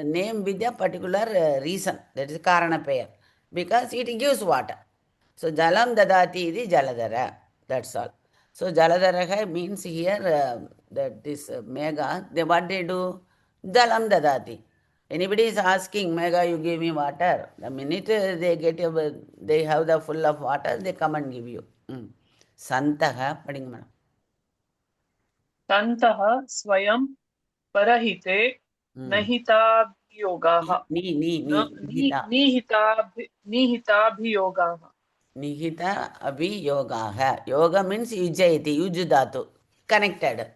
name with a particular reason. That is Karanapaya. Because it gives water. So Jalam Dadati is Jaladhara. That's all. So Jaladhara means here that this Megha, what they do? Jalam Dadati. Anybody is asking, Megha, you give me water. The minute they have the full of water, they come and give you. Santaha, pading madam. Santaha swayam parahite nahitabhiyogaha. Nihitabhiyogaha. Nihita abhiyogaha. Yoga means yujayati, yujudatu, connected.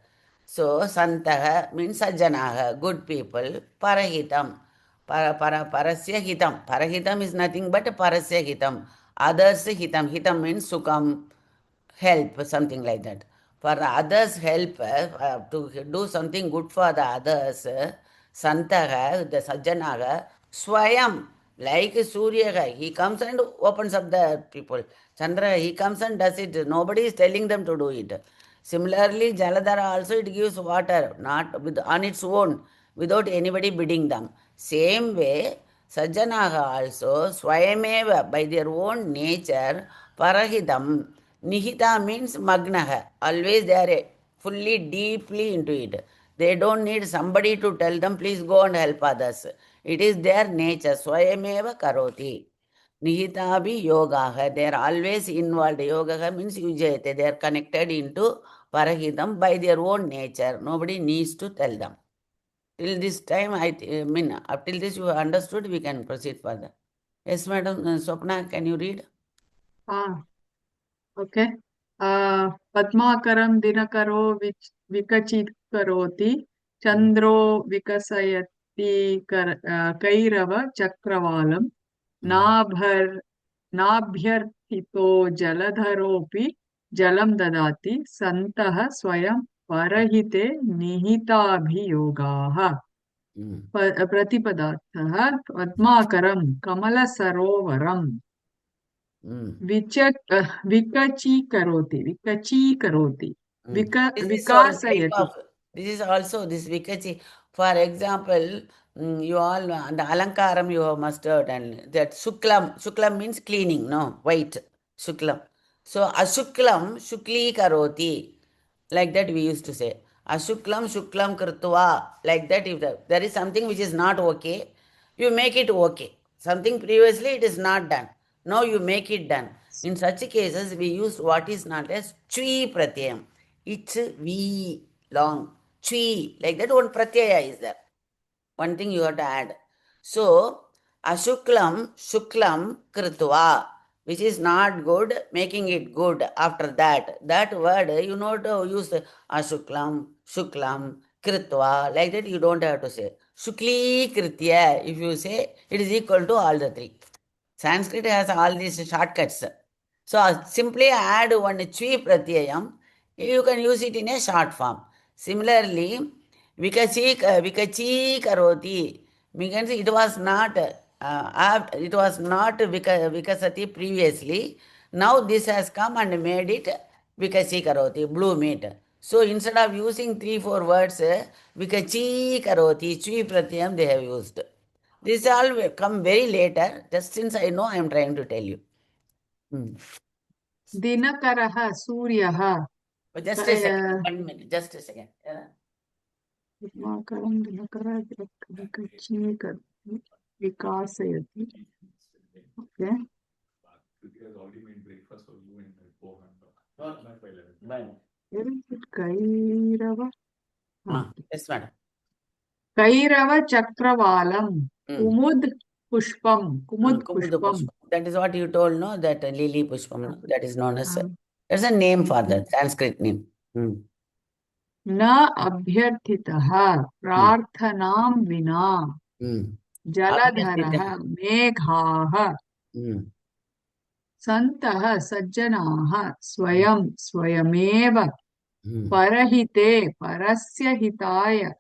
So, Santaha means Sajjanaha, good people. Parahitam. Parasya hitam. Parahitam is nothing but Parasya hitam. Others hitam. Hitam means Sukam, help, something like that. For the others' help, to do something good for the others, Santaha, the Sajjanaha, Swayam, Like Surya, he comes and opens up the people. Chandra, he comes and does it. Nobody is telling them to do it. Similarly, Jaladhara also it gives water, not with on its own, without anybody bidding them. Same way, Sajjanaha also, Swayameva, by their own nature, Parahidam. Nihita means Magnaha. Always they are fully, deeply into it. They don't need somebody to tell them, please go and help others. It is their nature. Swayameva karoti. Nihitabi yogaha. They are always involved. Yogaha means yujayate. They are connected into Parahidam by their own nature. Nobody needs to tell them. Till this time, I mean, up till this you have understood, we can proceed further. Yes, Madam Swapna, can you read? Okay. Padmakaram dinakaro vikachit chandro vikasayati kairava chakravalam nabhyarthito jaladharopi jalam dadati santaha swayam parahite nihitabhiyogaha. प्रतिपदार्थः पद्माकरं कमलसरोवरं विकचीकरोति विकासयति. This is also this Vikachi. For example, you all the Alankaram you have mastered, and that Shuklam means cleaning, no, white, Shuklam. So Ashuklam, Shukli Karoti, like that we used to say. Ashuklam, Shuklam Krutva, like that if there is something which is not okay, you make it okay. Something previously it is not done. Now you make it done. In such cases, we use what is known as Chui Pratyayam. It's V long. Chui. Like that one Pratyaya is there. One thing you have to add. So, Ashuklam, Shuklam, Kritva, which is not good, making it good after that. That word, you know to use Ashuklam, Shuklam, Kritva, like that you don't have to say. Shukli Kritya, if you say, it is equal to all the three. Sanskrit has all these shortcuts. So simply add one Chui Pratyayam, you can use it in a short form. Similarly, Vikachi Karoti, means it was not Vikasati previously. Now this has come and made it Vikachi Karoti, bloom it. So instead of using 3-4 words, Vikachi Karoti, Chui Pratyayam they have used. This all will come very later. Just since I know, I am trying to tell you. Dinakaraha Suryaha. Just a second. 1 minute. Just a second. Padmakaram dinakara vikasayati. Okay. Where is it? Kairava. Yes, madam. Kairava chakravalam. Kumud pushpam. Kumud pushpam. That is what you told, no? That lily pushpam, no? That is known as. There's a name for that, Sanskrit name. Na abhyarthitaha prarthanam vina. Jaladharaha meghaha. Santaha sajjanaha swayameva parahite parasya hitaya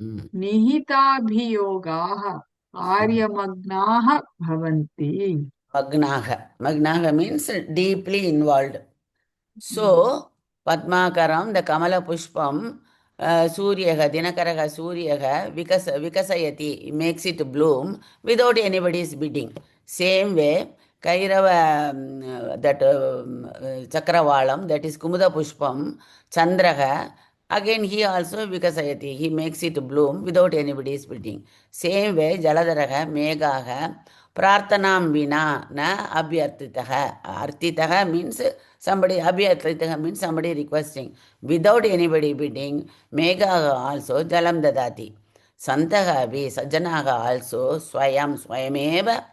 nihitabhiyogaha karyamagnaha bhavanti. Magnaha means deeply involved. So, Padmakaram, the Kamala Pushpam, Suryaha, Dinakaraha Suryaha, Vikasayati, makes it bloom without anybody's bidding. Same way, Kairava, that Chakravalam, that is Kumuda Pushpam, Chandraha, again he also Vikasayati, he makes it bloom without anybody's bidding. Same way, Jaladharaha, Meghaha, Prarthanam vina na abhyartitaha. Artitaha means somebody, abhyartitaha means somebody requesting. Without anybody bidding, Meghaha also jalam dadati. Santaha vi sajjanaha also swayameva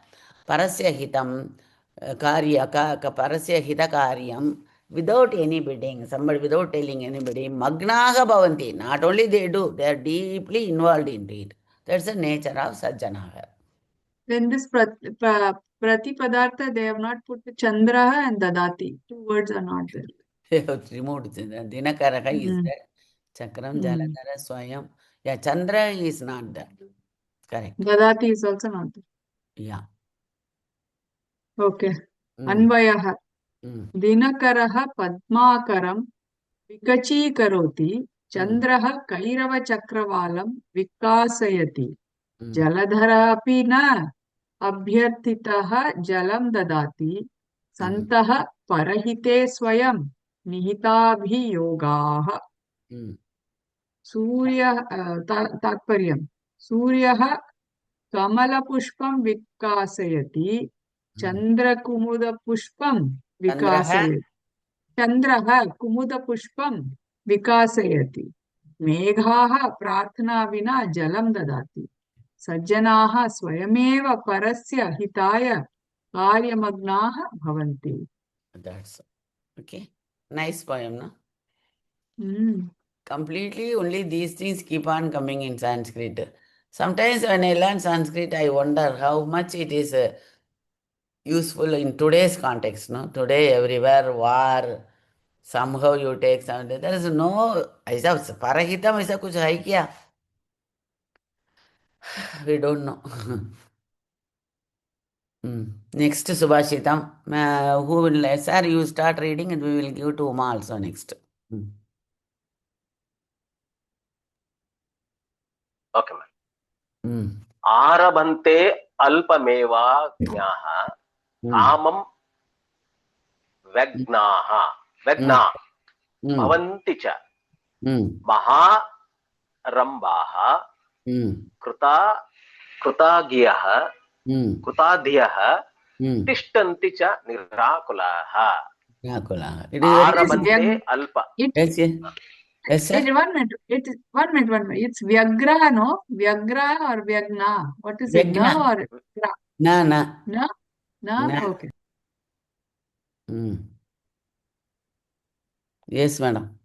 parasya hitam parasya hita karyam without any bidding, somebody without telling anybody, magnaha bhavanti. Not only they do, they are deeply involved in it. That's the nature of sajjanaha. Then this Pratipadartha, they have not put the Chandraha and Dadati. 2 words are not there. They have removed Dinakaraha is there. Chakram, Jaladhara, Swayam. Yeah, Chandra is not there. Correct. Dadati is also not there. Yeah. Okay. Mm. अन्वयः Mm. दिनकरः पद्माकरं विकचीकरोति चन्द्रः कैरवचक्रवालं विकासयति Mm. जलधरः अपि न अभ्यर्थितः जलं ददाति सन्तः परहिते स्वयं निहिताभियोगाः Mm. सूर्यः तात्पर्यं सूर्यः कमलपुष्पं विकासयति चन्द्रकुमुदपुष्पं विकासयति चन्द्रः कुमुदपुष्पं विकासयति मेघाः प्रार्थना विना जलं ददाति सज्जनाः स्वयमेव परस्य हिताय कार्यमग्नाः भवन्ति. That's okay. Nice poem, no? Mm. Completely only these things keep on coming in Sanskrit. Sometimes when I learn Sanskrit, I wonder how much it is useful in today's context, no? Today, everywhere, war, somehow you take something. There is no, ऐसा parahitam ऐसा कुछ है क्या? We don't know. Next, Subhashitam. Who will, sir, you start reading and we will give to Uma also next. Okay, ma'am. Mm. आरभन्ते अल्पमेवा ज्ञाः कामं व्यग्नाः व्यग्ना भवन्ति च महारम्भाः कृतागियः कृताधियः तिष्ठन्ति च निराकुलाः आरभन्ते अल्प. Yes, sir. One minute. One minute. It's Vyagra, no? Vyagra or Vyagna? What is it? Vyagna. No or Gra? Na. No? Na. Okay. Yes, madam.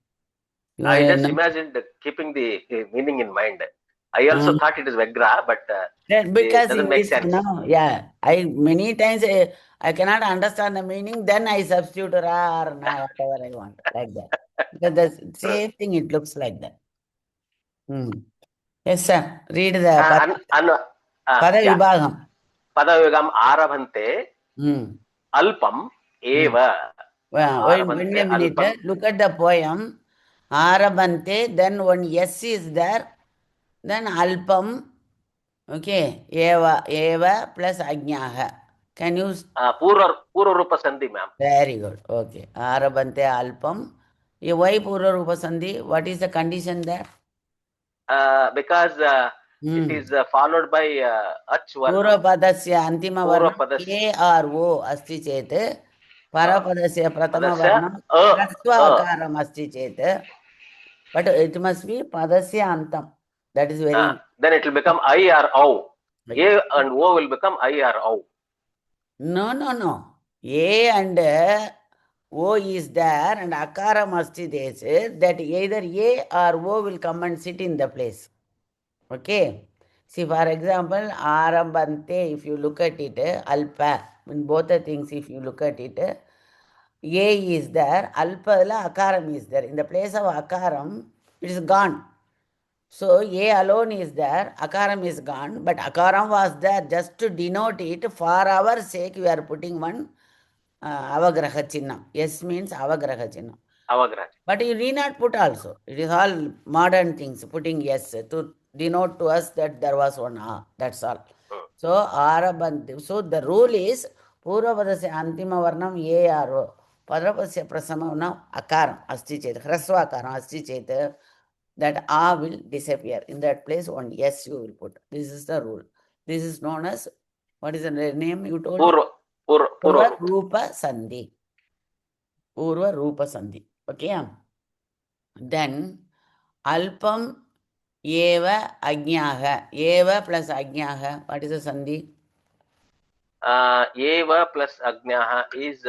I just imagined keeping the meaning in mind. I also thought it is Vyagra, but because it doesn't make sense. No, yeah. I many times I cannot understand the meaning, then I substitute ra or na, whatever I want, like that. Because the same thing, it looks like that. Yes, sir. Read the Padavibhagam. Padavibhagam arabhante alpam eva. Wait a minute. Look at the poem. Arabhante, then one yes is there, then alpam. Okay, eva plus ajnaha. Can you? Purva rupa sandhi, ma'am. Very good. Okay. Arabhante alpam. Why Purva rupa sandhi? What is the condition there? Because it is followed by ach varna. Purva padasya antima varna A or O asti chet. Parapadasya pratama varna rasva akaram asti chet. But it must be padasya antam. That is very. Then it will become I or O. A and O will become I or O. No. A and O is there and akara masti des, that either A or O will come and sit in the place. Okay. See, for example, arabhante, if you look at it, alpa, in both the things, if you look at it, A is there, alpa la akaram is there. In the place of akaram, it is gone. So A alone is there, akaram is gone, but akaram was there just to denote it. For our sake, we are putting one avagraha chinnam. Yes means avagraha chinnam. Avagraha. But you need not put also. It is all modern things, putting yes to denote to us that there was one that's all. So arabhanti. So the rule is purvapadasya antima varnam ye aro. Padrapadasya prasamana akaram asti chet. Hrasva akaram asti chet. That a will disappear. In that place, one yes you will put. This is the rule. This is known as, what is the name you told? Purva Rupa Sandhi. Purva Rupa Sandhi. Okay. Then Alpam Eva Ajnaha. Eva plus Ajnaha. What is the Sandhi? Eva plus Ajnaha is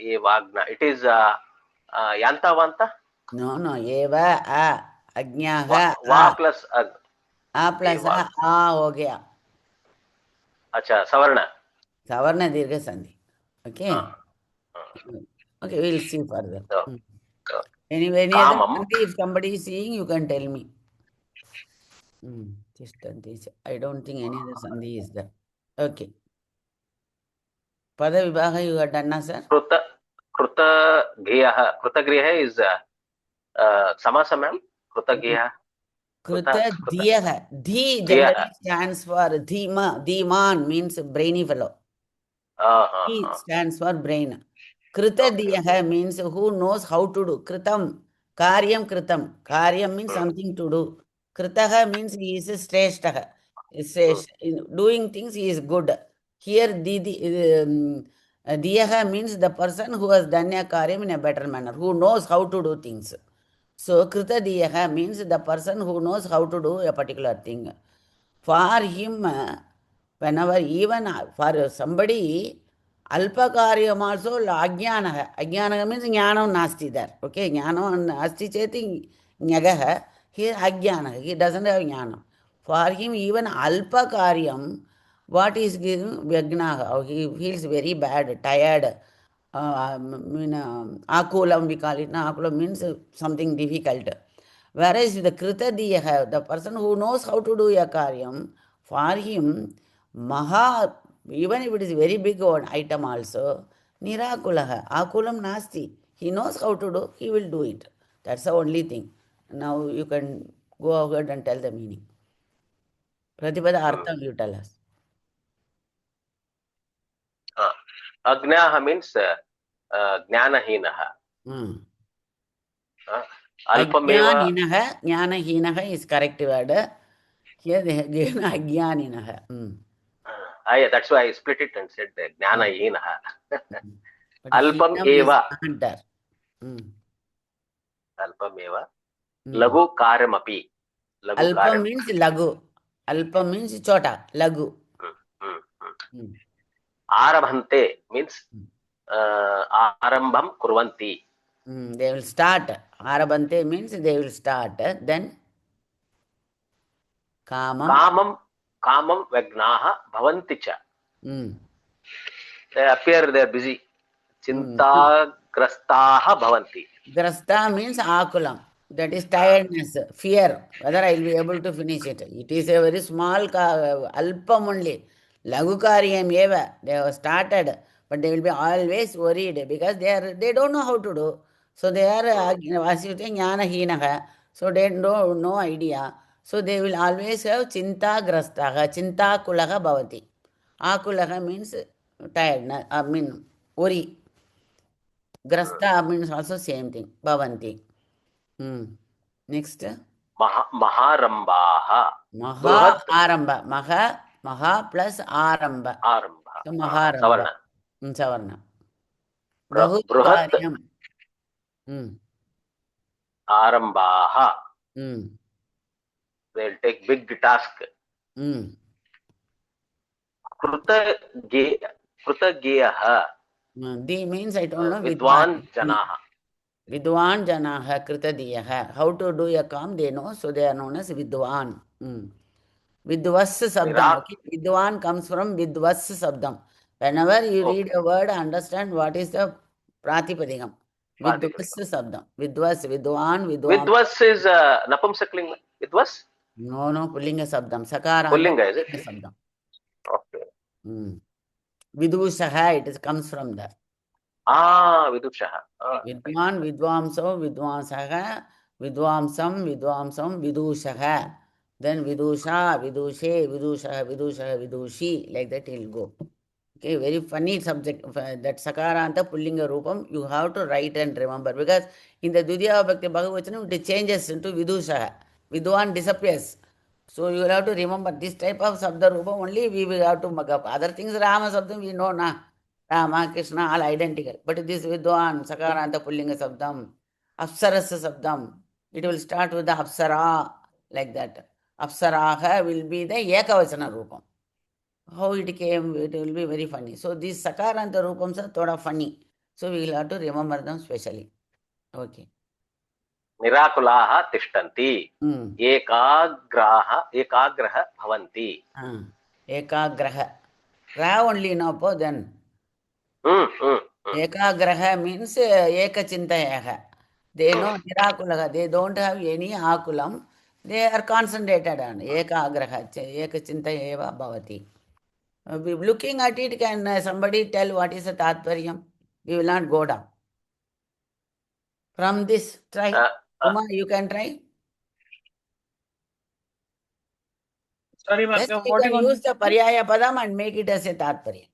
Evagna. It is Yanta Vanta? No. Eva A. Ajnaha. Va plus Ag. A plus A ho gaya. Acha, Savarna. Savarna Dirgha Sandhi. Okay. Okay, we'll see further. Any other Sandhi, if somebody is seeing, you can tell me. I don't think any other Sandhi is there. Okay. Pada Vibhaga you have done, na, sir? कृतगृहः is samasa, ma'am. कृतगृहः Krita Diyaha. Dhi generally stands for Dhima. Dhiman means brainy fellow. He stands for brain. Krita Diyaha means who knows how to do. Kritam. Karyam Kritam. Karyam means something to do. Kritaha means he is Shreshtaha. In doing things he is good. Here Diyaha means the person who has done a karyam in a better manner, who knows how to do things. So Krita Diyaha means the person who knows how to do a particular thing. For him, whenever even for somebody, Alpakaryam also Ajnanaha. Ajnanaha means Jnanam Nasti there. Okay, Jnanam Nasti Cheti Nyagaha. Here Ajnanaha. He doesn't have Jnanam. For him, even Alpakaryam, what is given? Vyagnaha. He feels very bad, tired. Akulam we call it. Akulam means something difficult. Whereas the Kritadiyaha, the person who knows how to do a karyam, for him, Maha, even if it is very big one item also, Nirakulaha, Akulam Nasti. He knows how to do, he will do it. That's the only thing. Now you can go ahead and tell the meaning. Pratipada Artham, you tell us. Agnaha means Jnanahinaha. Ajnaninaha, Jnanahinaha is correct word. Here they have given Ajnaninaha. Yeah, that's why I split it and said Jnanahinaha. But Alpam Hinam is eva. not there. Alpam eva. Lagu karyamapi. Alpam means lagu. Alpam means chota. Lagu. Arabhante means arambham kurvanti. They will start. Arabhante means they will start. Then Kamam Vagnaha bhavanti cha. They appear they are busy. Chinta grastaha bhavanti. Grasta means akulam. That is tiredness, fear, whether I will be able to finish it. It is a very small, alpam only. Lagukaryam eva. They have started, but they will be always worried because they don't know how to do. So they are, as you say, jnanahinaha. So they don't no idea. So they will always have chinta grastaha, chinta kulaha bhavati. Akulaha means tiredness, I mean worry. Grasta means also same thing, bhavanti. Next. Maharambaha. Maha Aramba. Maha plus Aramba. Aramba. So Maharamba. Savarna. Savarna. Bruhat. Karyam. Arambaha. They'll take big task. Krutageyaha. D means I don't know. Vidwan Janaha. Vidwan Janaha Kritadiyaha. How to do a kam they know, so they are known as Vidwan. Vidvas Sabdam. Okay? Vidwan comes from Vidvas Sabdam. Whenever you read a word, understand what is the Pratipadikam. Vidvas Sabdam. Vidvas, Vidwan, Vidwan. Vidvas is Napumsakling. Vidvas? No, Pullinga Sabdam. Sakara. Pullinga, is it? Sabdam. Okay. Vidushaha, it comes from there. Vidushaha. Vidwan, Vidwamso, Vidwansaha, Vidwamsam, Vidushaha. Then Vidusha, Vidushe, Vidushaha, Vidushi, like that it will go. Okay, very funny subject. That Sakaranta Pullinga Rupam, you have to write and remember because in the Dudya Bhakti Bhagavachanam, it changes into Vidushaha. Vidwan disappears. So you will have to remember this type of Sabda Rupa only we will have to mug up. Other things, Rama Sabdam, we know na. Rama, Krishna, all identical. But this Vidwan, Sakaranta Pullinga Sabdam, Apsarasa Sabdam, it will start with the Apsara, like that. Apsaraha will be the Ekavachana Rupam. How it came, it will be very funny. So these Sakaranta Rupams are thoda funny. So we will have to remember them specially. Okay. Nirakulaha tishtanti. Ekagraha bhavanti. Ekagraha. Ra only no po then. Ekagraha means ekachintayaha. They know Nirakulaha. They don't have any akulam. They are concentrated on Ekagraha. Ekachintayeva bhavati. Looking at it, can somebody tell what is the Tatparyam? We will not go down. From this, try. Uma, you can try. Sorry, ma'am. Just you What do can you want? use the Paryaya Padam and make it as a Tatparyam.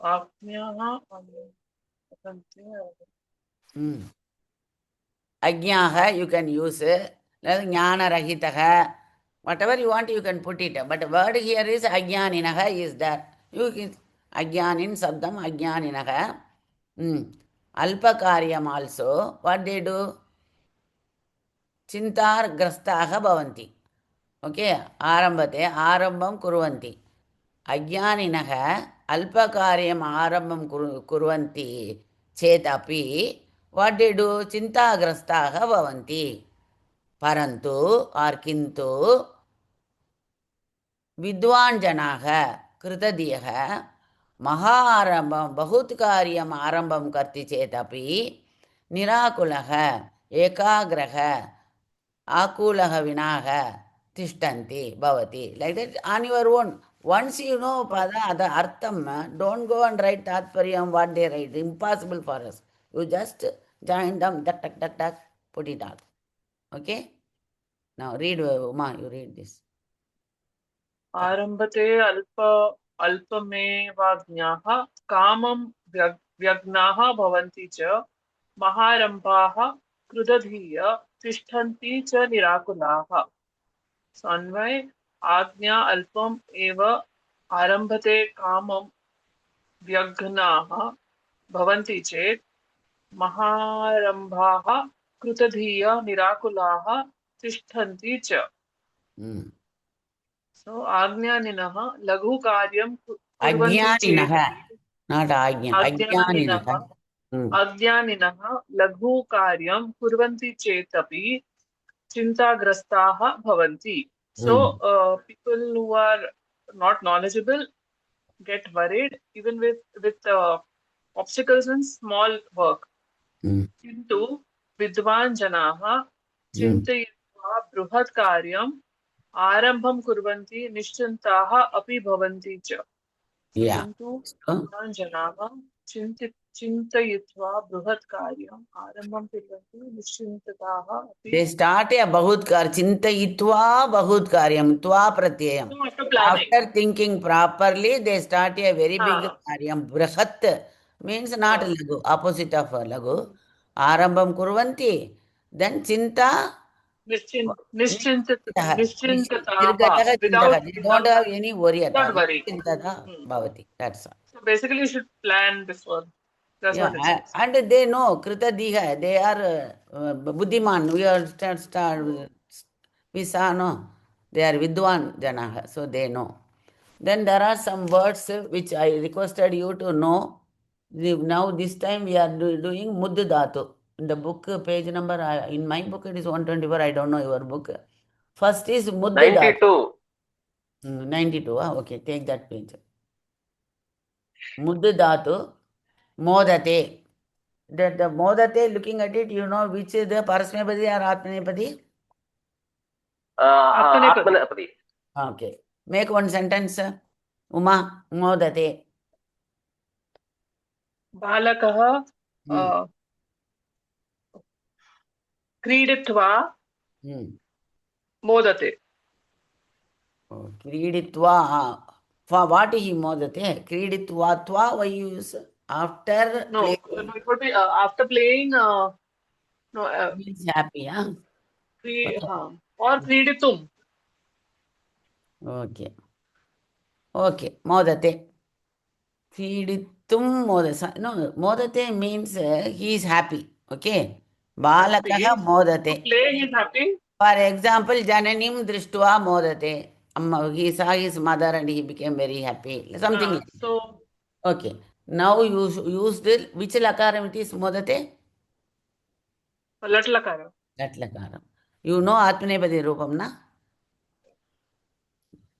Ajnaha, Ajnaha, you can use Jnana Rahitaha. Whatever you want, you can put it. But the word here is Ajnaninaha is there. You can Ajnanin Sabdam Ajnaninaha. Alpakaryam also. What they do? Chintar Grastaha Bhavanti. Okay, Arambate, Arambam Kurvanti. Ajnaninaha Alpakaryam Arambam Kurvanti Chetapi. What they do? Chintagrastaha Bhavanti. Parantu or Kintu Vidwan Janaha Kritadiyaha Maharambam Bahutkaryam Arambam Karti Chetapi Nirakulaha Ekagraha Akulaha Vinaha Tishtanti Bhavati. Like that on your own. Once you know Pada, the Artham, don't go and write Tatparyam what they write. Impossible for us. You just join them, tak, put it out. Okay? Now read, Uma, you read this. Arambate alpamevagnyaha kamam vyagnaha bhavanti cha maharambhaha krudadhiya tishtanti cha nirakulaha. So अन्वय आज्ञा अल्पम एव आरंभते कामं व्यग्नाः भवन्ति चेत् महारंभाः कृतधिया निराकुलाः तिष्ठन्ति च. So आज्ञानिनः लघु कार्यं कुर्वन्ति चेत् not Ajna, अज्ञानिनः लघु कार्यं कुर्वन्ति चेदपि चिंताग्रस्ताः भवन्ति. So people who are not knowledgeable get worried even with obstacles in small work. Kintu vidwan janaha chintayitva bruhat karyam arambham kurvanti nischintaha api bhavanti cha. Kintu vidwan janaha चिंतयित्वा बृहत् कार्यम् आरम्भं कुर्वन्ति निश्चिन्तताः अपि. They start a bahut chintayitva bahut karyam, tva pratyayam. After thinking properly, they start a very big karyam. Brahat means not lagu, opposite of lagu. Arambam kurvanti. Then chinta. Nischintataha. Without they don't have any worry at all. Chintata bhavati. That's all. So basically, you should plan before. That's what it says. And they know Krita Diha, they are Buddhiman. We saw, no? They are Vidwan Janaha, so they know. Then there are some words which I requested you to know. Now this time we are doing Muddu Dhatu. In the book, page number, in my book it is 124, I don't know your book. First is Muddu Dhatu. 92, okay, take that page. Muddu Dhatu. Modate. That the modate, looking at it, you know which is the Parasmepadi or Atmanepadi? Atmanepadi. Okay. Make one sentence. Uma, modate. Balakah क्रीडित्वा modate. Kriditva. For what he modate? Kriditva tva, why you use? After no, playing. it would be after playing. He's happy, huh? Or kriditum. Okay. Okay. Modate. Kriditum modate. No, modate means he is happy. Okay. Balakaha modate. To play, he is happy. For example, Jananim Drishtva modate. He saw his mother and he became very happy. Something like that. So, okay. Now you used which lakaram it is modate? Lat lakaram. Lat lakaram. You know Atmanepadi Rupam, na?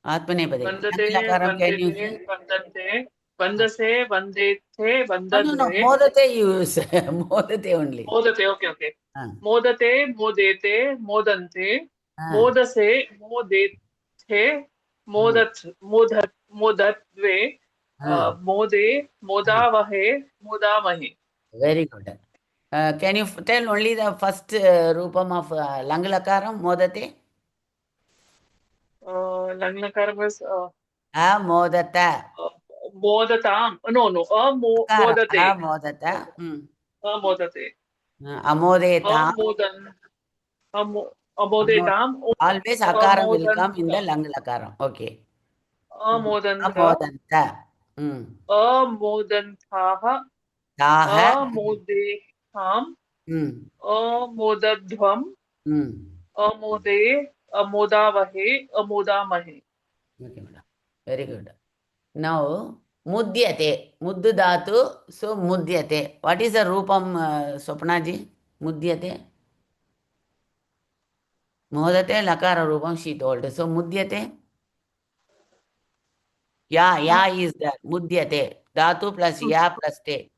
Atmanepadi. Vandate, Lakaram can you vandate, vandante, vandase, vandethe, vandadve. No, modate you use. Modate only. Modate, okay. Modate, modete, modante, modase, modethe, मोदत्वे मोदे मोदावहे मोदामहे. Very good. Can you tell only the first rupam of Langlakaram, Modate? Langlakaram was Modata. modatam. No, modate. Modata. Modate. Amodetam. Modan. Amodetam. Always akaram will Amodan. come in the Langlakaram. Okay. Amodanta. Amodanta. Amodantaha. Taha. Amodeham. Mm. Amodadhvam. Mm. Amode. Amodavahe. Amodamahe. Okay, madam. Very good. Now, Mudyate. Muddu dhatu. So, Mudyate. What is the Rupam, Swapnaji? Mudyate. Modate Lakara Rupam, she told. So, Mudyate. Ya is there. Mudyate. Dhatu plus ya plus te.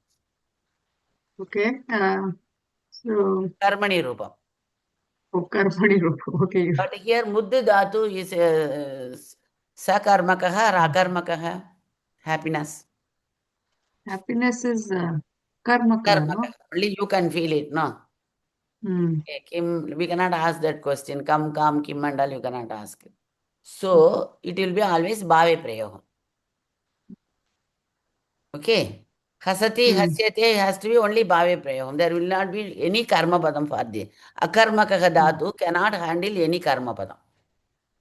Okay. So, Karmani Rupam. Karmani Rupa. Okay. But here Muddu dhatu is sakarmakaha, rakarmakaha. Happiness. Happiness is Karmaka, no? Karmakaha. Only you can feel it, no? Okay, Kim, we cannot ask that question. Kam, kim, mandal, you cannot ask. So, it will be always bhave prayoga. Okay. Hasati, hasyate has to be only bhave prayoga. There will not be any karma padam for the. Akarmakaha dhatu cannot handle any karma padam.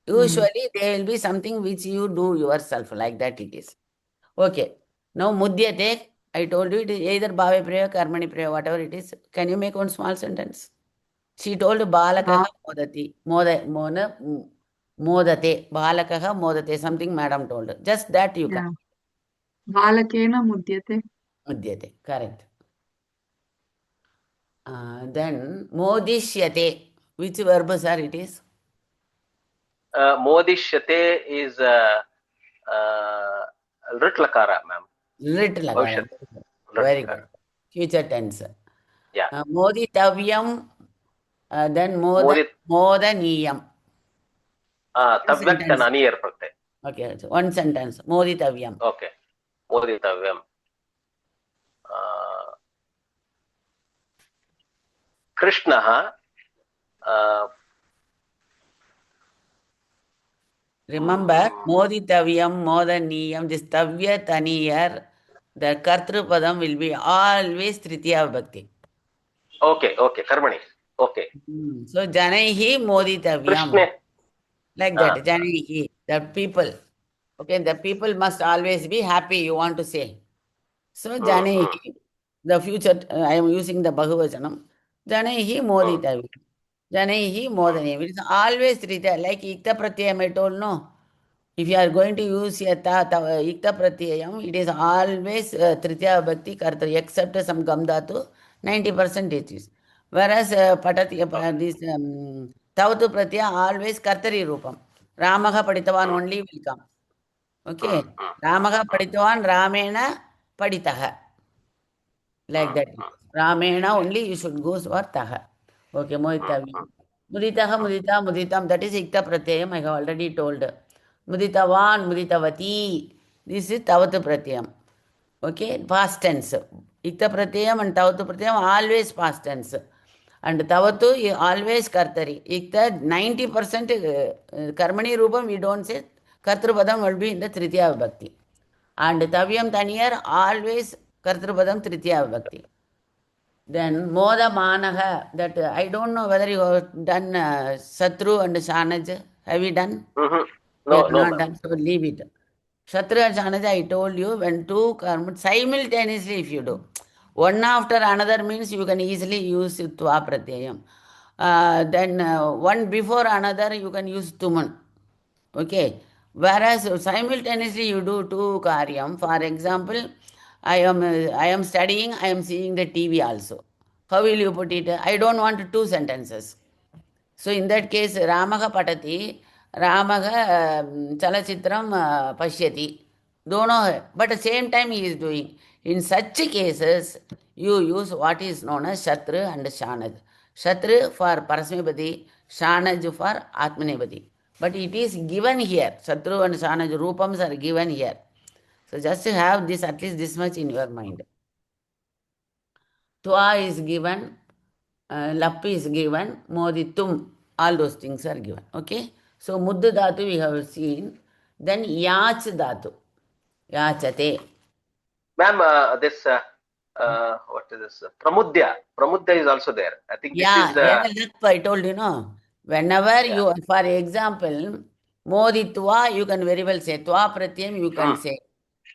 Usually, there will be something which you do yourself, like that it is. Okay. Now, mudyate, I told you it is either bhave prayoga, karmani prayoga, whatever it is. Can you make one small sentence? She told Balakaha modati. Modate. Balakaha modate. Something madam told. Just that you can. Balakena Mudyate. Mudyate. Correct. Then modishyate. Which verb, sir, it is? Modishyate is Ritlakara, ma'am. Ritlakara. Very good. Future tense. Yeah. Moditavyam. Then modaniyam. Tavyakta naniyar prakte. Okay, so one sentence. Moditavyam. Okay. Moditavyam. Krishnaha. Remember, moditavyam, modaniyam, this tavya taniyar, the kartrupadam will be always tritiya vibhakti. Okay, Karmani. Okay. So, janaihi moditavyam. Krishna. Like that, janaihi, the people. Okay, the people must always be happy, you want to say. So, janaihi, the future, I am using the Bahuvachanam. Janaihi moditavyam. Janaihi modaniyam. It is always tritiya, like ikta pratyayam I told, no? If you are going to use a ikta pratyayam, it is always tritiya vibhakti kartari, except some gam dhatu, 90% it is. Whereas patati, this tavatu pratyaya always kartari rupam. Ramaha paditavan only will come. Okay. Ramaha paditavan ramena paditaha. Like that. Ramena only you should go for taha. Okay, moditavyam. Muditam, that is ikta pratyayam, I have already told. Muditavan, muditavati. This is tavatu pratyayam. Okay, past tense. Ikta pratyayam and tavatu pratyayam always past tense. And tavatu is always kartari. Ikta 90% karmani rupam we don't say. Kartrupadam will be in the tritiya vibhakti. And tavyam taniyar always kartrupadam tritiya vibhakti. Then moda manaha, that I don't know whether you have done Satru and Shanaj. Have you done? No, not done, so leave it. Shatru and Shanaj, I told you, when two karma simultaneously if you do. One after another means you can easily use tva pratyayam. Then one before another you can use tuman. Okay. Whereas simultaneously you do two karyam. For example, I am studying, I am seeing the TV also. How will you put it? I don't want two sentences. So in that case, Ramaha patati, Ramaha chalachitram pashyati. Dono hai. But at the same time he is doing. In such cases, you use what is known as Shatru and Shanaj. Shatru for Parasmipati, Shanaj for Atmanipati. but it is given here. Satru and Sanaj Rupams are given here. So just to have this, at least this much in your mind. Twa is given, Lappi is given, Moditum, all those things are given. Okay? So Muddu Dhatu we have seen. Then Yach Dhatu. Yachate. Ma'am, this what is this? Pramudya. Pramudya is also there. I think this is the. Yeah, Lap, I told you, no. Whenever you, for example, Moditwa, you can very well say. Twa Pratyam, you can say.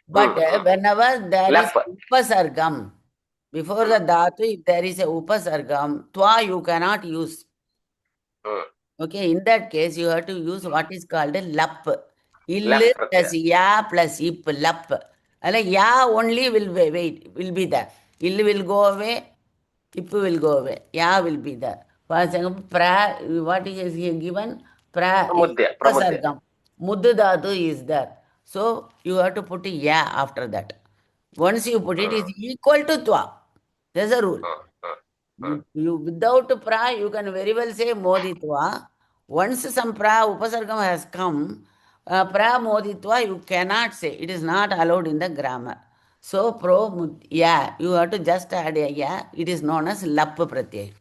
But whenever there is Lap. Upasargam, before the Dhatu, if there is a Upasargam, Twa you cannot use. Okay, in that case, you have to use what is called a Lap. Ill Lap plus Ya plus Ip, Lap. Ya only will be there. Ill will go away, Ip will go away. Ya will be there. For example, what is here given? Pramudya. Pramudya. Upasargam. Muddu Dhatu is there. So you have to put a Ya after that. Once you put it, is equal to Twa. There's a rule. You without pra, you can very well say moditva. Once some pra upasargam has come, pra moditva you cannot say. It is not allowed in the grammar. So yeah, you have to just add a yeah. It is known as lap pratyay,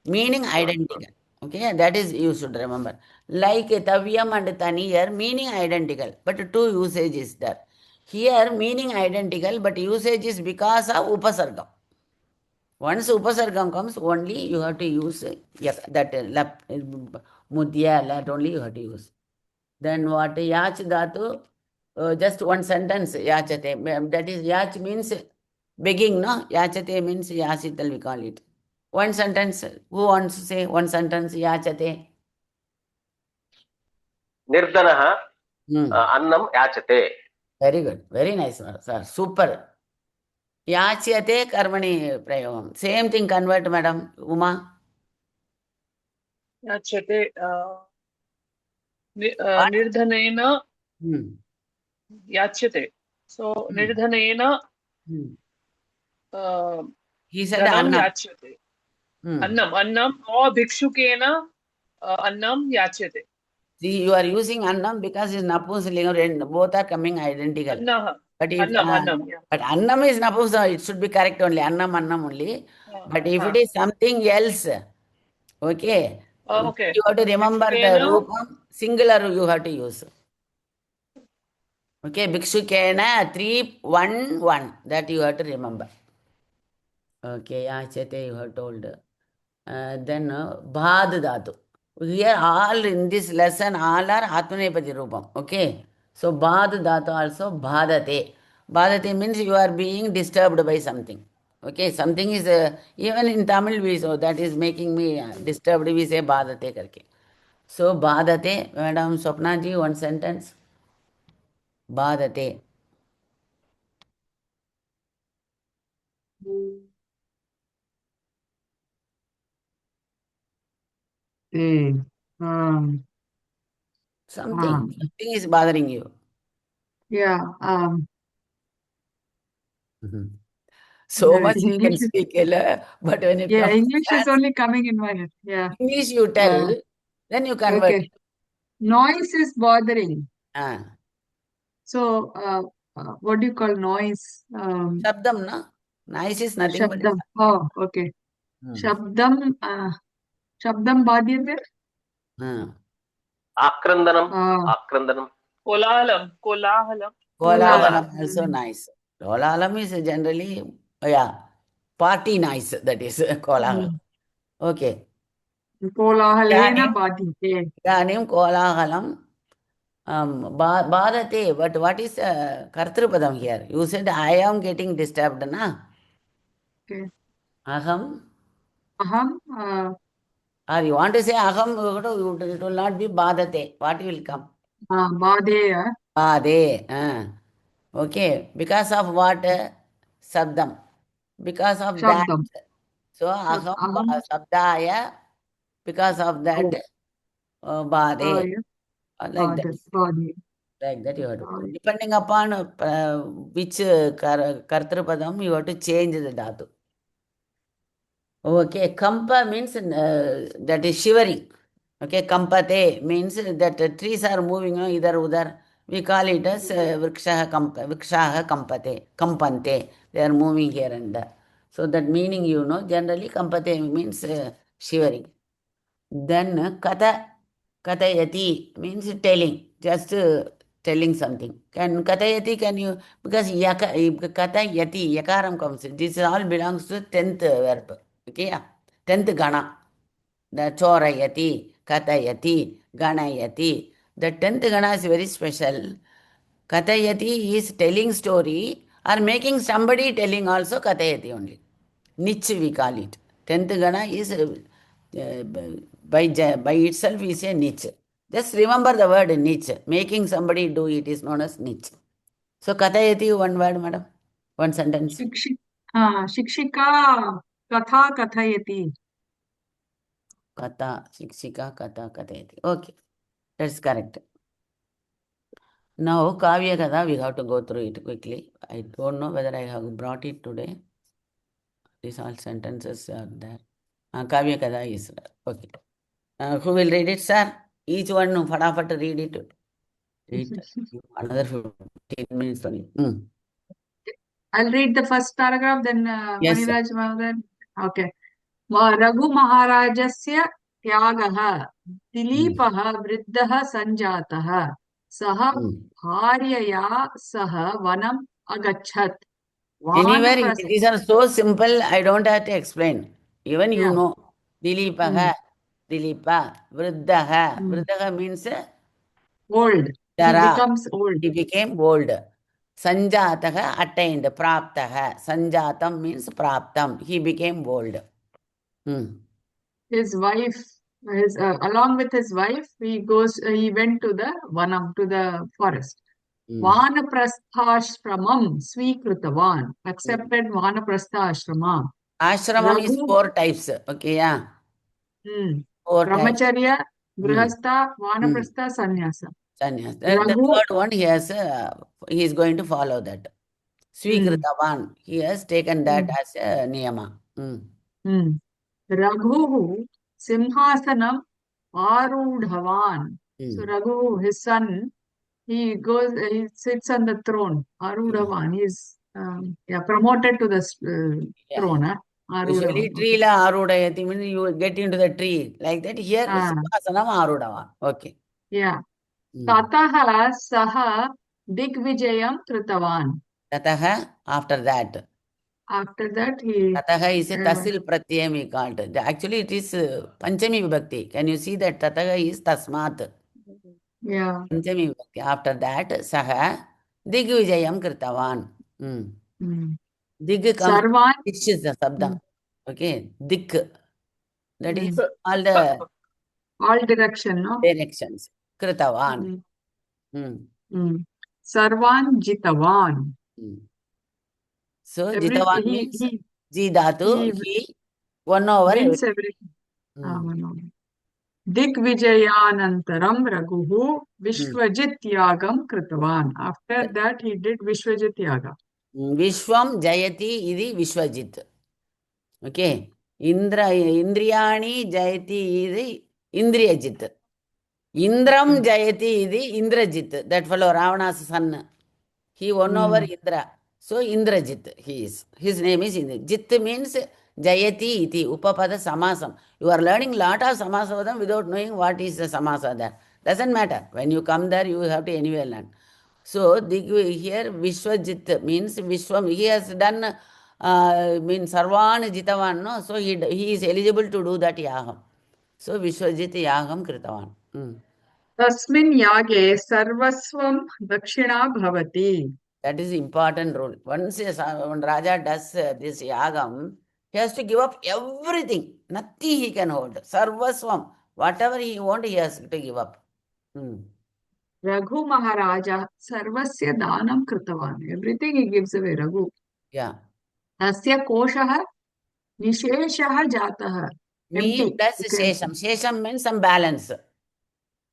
meaning identical. Okay, that is you should remember. Like tavyam and taniyar, meaning identical, but two usage is there. Here meaning identical, but usage is because of upasargam. Once upasargam comes, only you have to use that mudya, that only you have to use. Then what yach dhatu? Just one sentence, yachate. That is, yach means begging, no? Yachate means yasital, we call it. One sentence. Who wants to say one sentence, yachate? Nirdanaha annam yachate. Very good. Very nice, sir. Super. Yachyate karmani prayogam. Same thing convert, madam. Uma. Yachate What? Nirdhanena Yachyate. So Nirdhanena He said Dhanam annam. Yachyate. Annam or Bhikshukena Annam Yachyate. See, you are using annam because it's napuslinga, both are coming identical. Annaha. But if Annam, yeah. but annam is napuslinga, it should be correct only. Annam only. But if it is something else, okay. Okay. You have to remember the rupam, singular you have to use. Okay, Bhikshukena 3, 1, 1. That you have to remember. Okay, Yachate you have told. Then Bhad Dhatu. Here all in this lesson all are Atmanepati Rupam. Okay. So Bhad Dhatu also Bhadate. Bhadate means you are being disturbed by something. Okay. Something is even in Tamil we so that is making me disturbed. We say Bhadate karke. So Bhadate, Madam Swapna ji, one sentence. Bhadate. Something is bothering you. Yeah. So much you can speak, but when it comes English to is only coming in my head. Yeah. English you tell, then you convert. Okay. Noise is bothering. So, what do you call noise? Shabdam, no? Noise is nothing Shabdam. Oh, okay. Shabdam. Shabdam badhyate. Akrandanam. Akrandanam. Kolahalam. Kolahalam also nice. Kolahalam is generally, party nice, that is kolahalam. Okay. Kolahalena badhyate. Idanim kolahalam badate. But what is Kartrupadam here? You said I am getting disturbed, na? Okay. Aham. Or you want to say aham, it will not be badate. What will come? Badeya. Bade. Okay. Because of what? Sabdam. Because of Shabdam. that. So aham sabdaya. Because of that, bade. Like that. Like that you have to put. Depending upon which kartrupadam, you have to change the dhatu. Okay, kampa means that is shivering. Okay, kampate means that trees are moving idhar udhar. We call it as vrikshaha kampate, kampante. They are moving here and there. So that meaning generally kampate means shivering. Then katayati means telling, just telling something. Katayati can you, because katayati, yakaram comes. This all belongs to 10th verb. Okay, 10th gana. The chorayati, katayati, ganayati. The 10th gana is very special. Katayati is telling story or making somebody telling also katayati only. Niche we call it. 10th gana is by itself is a niche. Just remember the word niche. Making somebody do it is known as niche. So katayati, one word, madam. One sentence. शिक्षिका कथा कथयति. Katha, shikshika, katha, kathayati. Okay, that's correct. Now, Kavya Katha, we have to go through it quickly. I don't know whether I have brought it today. These all sentences are there. Kavya Katha is there. Okay. Who will read it, sir? Each one, fatafat read it. Read another 15 minutes only. I'll read the first paragraph, then Yes, sir. Maniraj Mahoday. Okay. Raghu महाराजस्य त्यागः. दिलीपः वृद्धः सञ्जातः. सः भार्यया सह वनम् अगच्छत्. Anywhere, these are so simple, I don't have to explain. Even you know. Dilipaha, Dilipa, Vriddaha. Vriddaha means old. He becomes old. He became old. Sanjataha, attained. Praptaha. Sanjatam means praptam. He became old. His wife, along with his wife, he went to the vanam, to the forest. Vanaprasthashramam swikrutavan. Accepted Vanaprastha ashrama. Ashramam is 4 types. Okay, yeah. 4 types. Brahmacharya, Grihastha, Vanaprastha, Sannyasa. Sannyasa. The third one, he is going to follow that. Swikrutavan. He has taken that as a niyama. Raghu Simhasanam Arudhavan. So Raghu, his son, he sits on the throne. Arudhavan. He is promoted to the throne. Usually tree la arudayati means you get into the tree. Like that here Simhasanam Arudavan. Okay. Yeah. Tataha saha Digvijayam kritavan. Tataha, after that. After that he... Tataha is a tasil pratyayam we called. Actually it is Panchami Vibhakti. Can you see that Tataha is Tasmat? Yeah. Panchami Vibhakti. After that Saha Digvijayam kritavan. Dig comes, which is the sabda. Okay. Dik. That is all direction, no? Directions. Kritavan. Sarvan jitavan. So jitavan means jidatu, he won over wins everything. Digvijayanantaram Raghuhu Vishwajit Yagam kritavan. After that he did Vishwajit Yaga. Vishwam Jayati idi Vishwajit. Okay. Indriyani Jayati idi Indriyajit. Indram Jayati idi Indrajit. That fellow Ravana's son. He won over Indra. So Indrajit he is. His name is Indra. Jit means Jayati iti. Upapada Samasam. You are learning lot of Samasavadam without knowing what is the Samasa there. Doesn't matter. When you come there, you have to anyway learn. So here Vishwajit means Vishwam. He has done means Sarvan Jitavan. No? So he is eligible to do that Yagam. So Vishwajit Yagam Kritavan. Tasmin Yage Sarvasvam Dakshina Bhavati. That is important rule. Once when Raja does this Yagam, he has to give up everything. Nothing he can hold. Sarvasvam. Whatever he wants, he has to give up. Raghu Maharaja Sarvasya Danam Kritavan. Everything he gives away, Raghu. Yeah. Tasya Koshaha Nisheshaha Jataha. Ni plus Shesham. Shesham means some balance.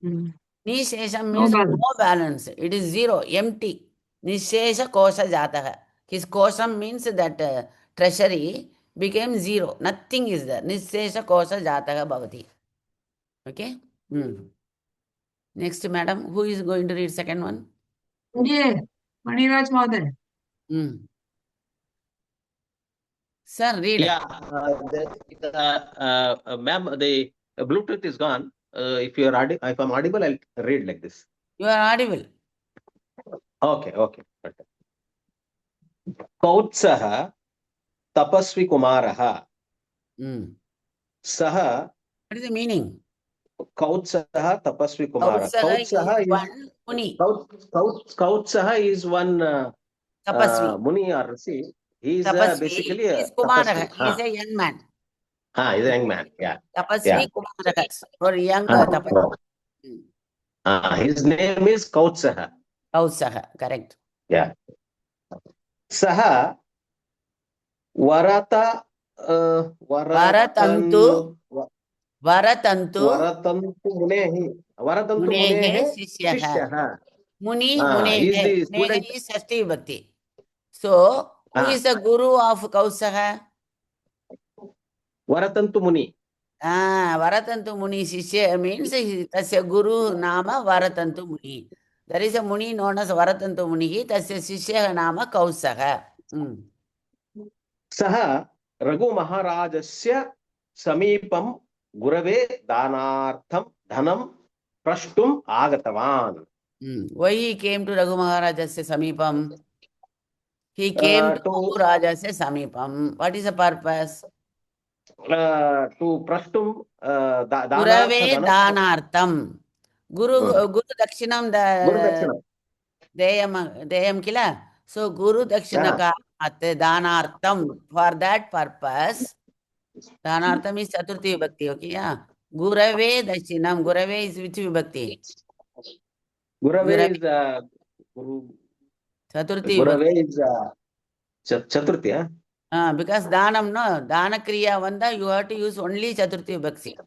Nishesham means no balance. It is zero, empty. Nishesha Kosha Jataha. His Kosham means that treasury became zero. Nothing is there. Nishesha Kosha Jataha Bhavati. Okay? Next, madam, who is going to read second one? Yeah, Maniraj Mahoday. Sir, read. Yeah, ma'am, the Bluetooth is gone. If I'm audible, I'll read like this. You are audible. Okay. Kautsah tapasvi kumarah. Saha. What is the meaning? Kautsah tapasvi kumara. Kautsah is one Muni. Kautsah is one Tapasvi. Muni or Rishi. He is Tapasvi basically a is Kumara. tapasvi. He is a young man. He's a young man. Yeah. Tapasvi Kumara. For young Ah, Tapasvi. his name is Kautsah. Kautsah, correct. Yeah. Saha Varata Varatantu Varatantu Munehe Munehe Sishyah. Shishyaha. Muni He is Munehe. the Munehe student. is Shashti Bhakti. So, who is the guru of Kautsah? Varatantu Muni. Varatantu Muni Shishya means Tasya Guru Nama Varatantu Muni. There is a Muni known as Varatantu Muni. Tasya Shishya Nama Kautsah. Saha Raghu Maharajasya Samipam Gurave Danartham Dhanam Prashtum Agatavan. Why he came to Raghu Maharajasya Samipam? He came to Raghu Rajasya Samipam. What is the purpose? To Prashtum Gurave Danartham. Guru Dakshinam Deyam Kila. So Guru Dakshinaka Danartham. For that purpose, Danartham is Chaturthi Vibhakti. Okay, yeah. Gurave Dakshinam. Gurave is which Vibhakti? Gurave is Guru. Chaturthi Gurave is Chaturthi. Because Danam, no, Dana Kriya Vanda, you have to use only Chaturthi Vibhakti.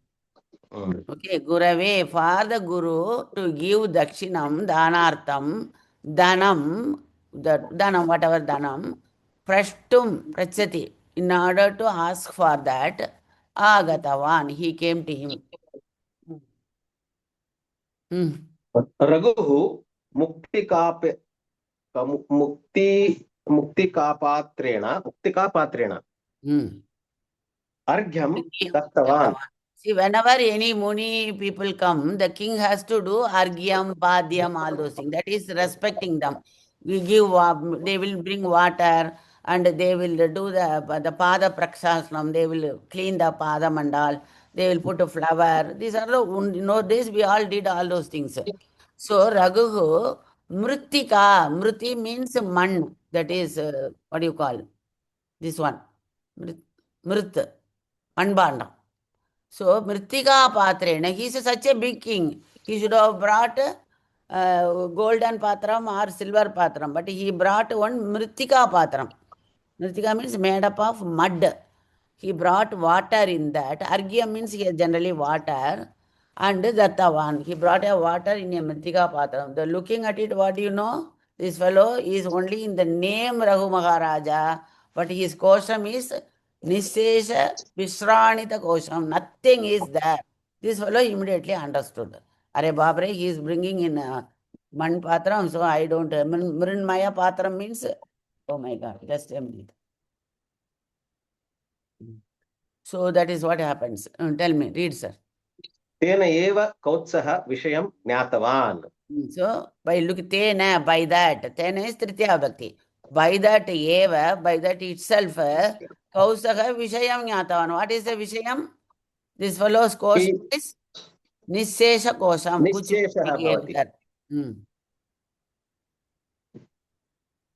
Okay, Gurave, for the Guru to give Dakshinam, Danartham, Danam, whatever Danam, Prashtum, Prachati, in order to ask for that, Agatavan, he came to him. Raghu Muktikapatrena Argyam Dattavan. See, whenever any Muni people come, the king has to do Argyam, Badhyam, all those things. That is respecting them. We give, they will bring water and they will do the Pada Prakshasanam, they will clean the Pada Mandal, they will put a flower. These are nowadays we all did all those things. So, Raghu, Mritika, Mriti means man, that is, what do you call? This one, Mrit, Manbanda. So, Mritika Patrena, he is such a big king. He should have brought golden patram or silver patram, but he brought one Mritika patram. Mritika means made up of mud. He brought water in that. Argya means he has generally water. And Dattavan, he brought a water in a Mritika patram. The looking at it, what do you know? This fellow is only in the name Raghu Maharaja, but his kosham is Nishesha Vishranita Kosham. Nothing is there. This fellow immediately understood. Are Babre, he is bringing in Man Patram, so I don't. Mrinmaya Patram means, oh my God, just a minute. So that is what happens. Tell me, read, sir. Tena eva Kautsaha Vishayam Nyatavan. So by look Tena, by that, Tena is Tritiya Bhakti. By that eva, by that itself, Kausaha Vishayam Nyatavan. What is the Vishayam? This fellow's kosham is Nishesha Kosham. Nishesha Bhavati.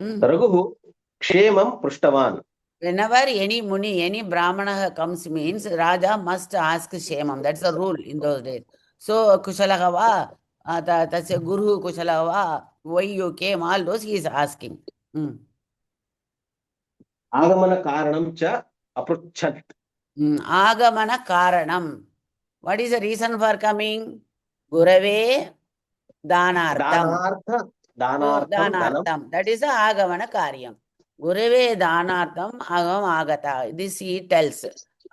Raghu Kshemam Prushtavan. Whenever any Muni, any Brahmana comes means Raja must ask Kshemam. That's the rule in those days. So Kushalahava, that's a Guru Kushalahava, why you came, all those he is asking. Agamana Karanam cha Apruchat. Agamana Karanam. What is the reason for coming? Gurave Danartham. Danartham. That is the Agamana Karyam. Gurave Danartham Agam Agata. This he tells.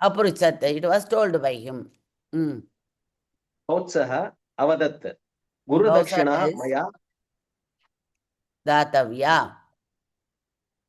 Apruchat. It was told by him. कौत्सः अवदत् Kausa gurudakshina tells मया datavya.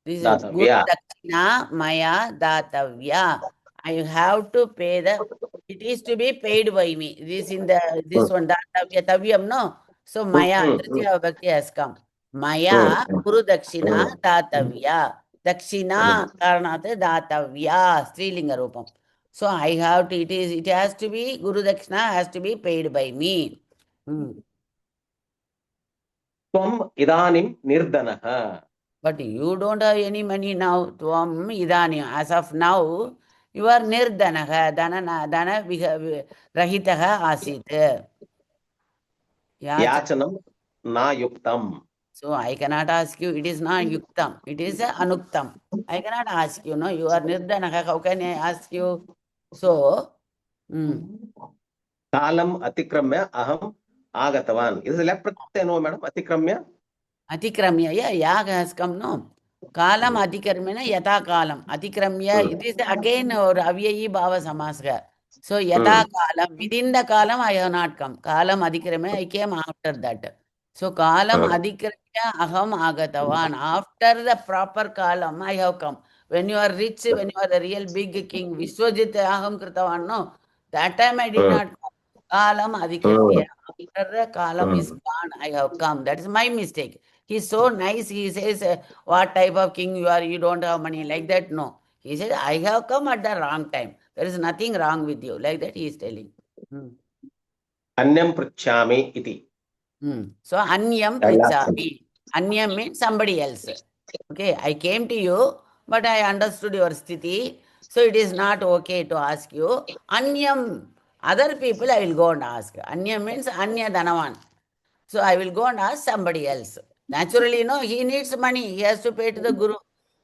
This is Guru दातव्या. Dakshina Maya Datavya. I have to pay it is to be paid by me. This one, Datavya, Tavyam, no? So Maya, Tritiya Bhakti has come. Maya, Guru Dakshina Datavya. Dakshina, Karanate Datavya, Strilinga Rupam. So I have to, it has to be, Guru Dakshina has to be paid by me. त्वम् इदानीं निर्धनः. But you don't have any money now. Tvam idani. As of now, you are nirdanaha. Dana rahitaha asit. याचनं नायुक्तम्. So I cannot ask you. It is not yuktam. It is anuktam. I cannot ask you. No, you are nirdanaha. How can I ask you? So, कालम् अतिक्रम्य अहम् आगतवान्. Is left pratyay no madam? अतिक्रम्य. atikramya. Yeah, yag has come. No. Kalam adhikarmena yata kalam. Adhikramya, it is again or avyayi bhava samasga. So yata kalam, within the kalam I have not come. Kalam adhikramya, I came after that. So kalam adhikramya aham agatavan. After the proper kalam, I have come. When you are rich, when you are the real big king, Vishwajit aham kritavan, no. That time I did not come. Kalam adhikramya. After the kalam is gone, I have come. That is my mistake. He's so nice. He says, what type of king you are? You don't have money. Like that, no. He said, I have come at the wrong time. There is nothing wrong with you. Like that, he is telling. अन्यं पृच्छामि इति. So, anyam prichami. Anyam means somebody else. Okay, I came to you, but I understood your sthiti. So, it is not okay to ask you. Anyam, other people I will go and ask. Anyam means anya dhanavan. So, I will go and ask somebody else. Naturally, no, he needs money. He has to pay to the Guru.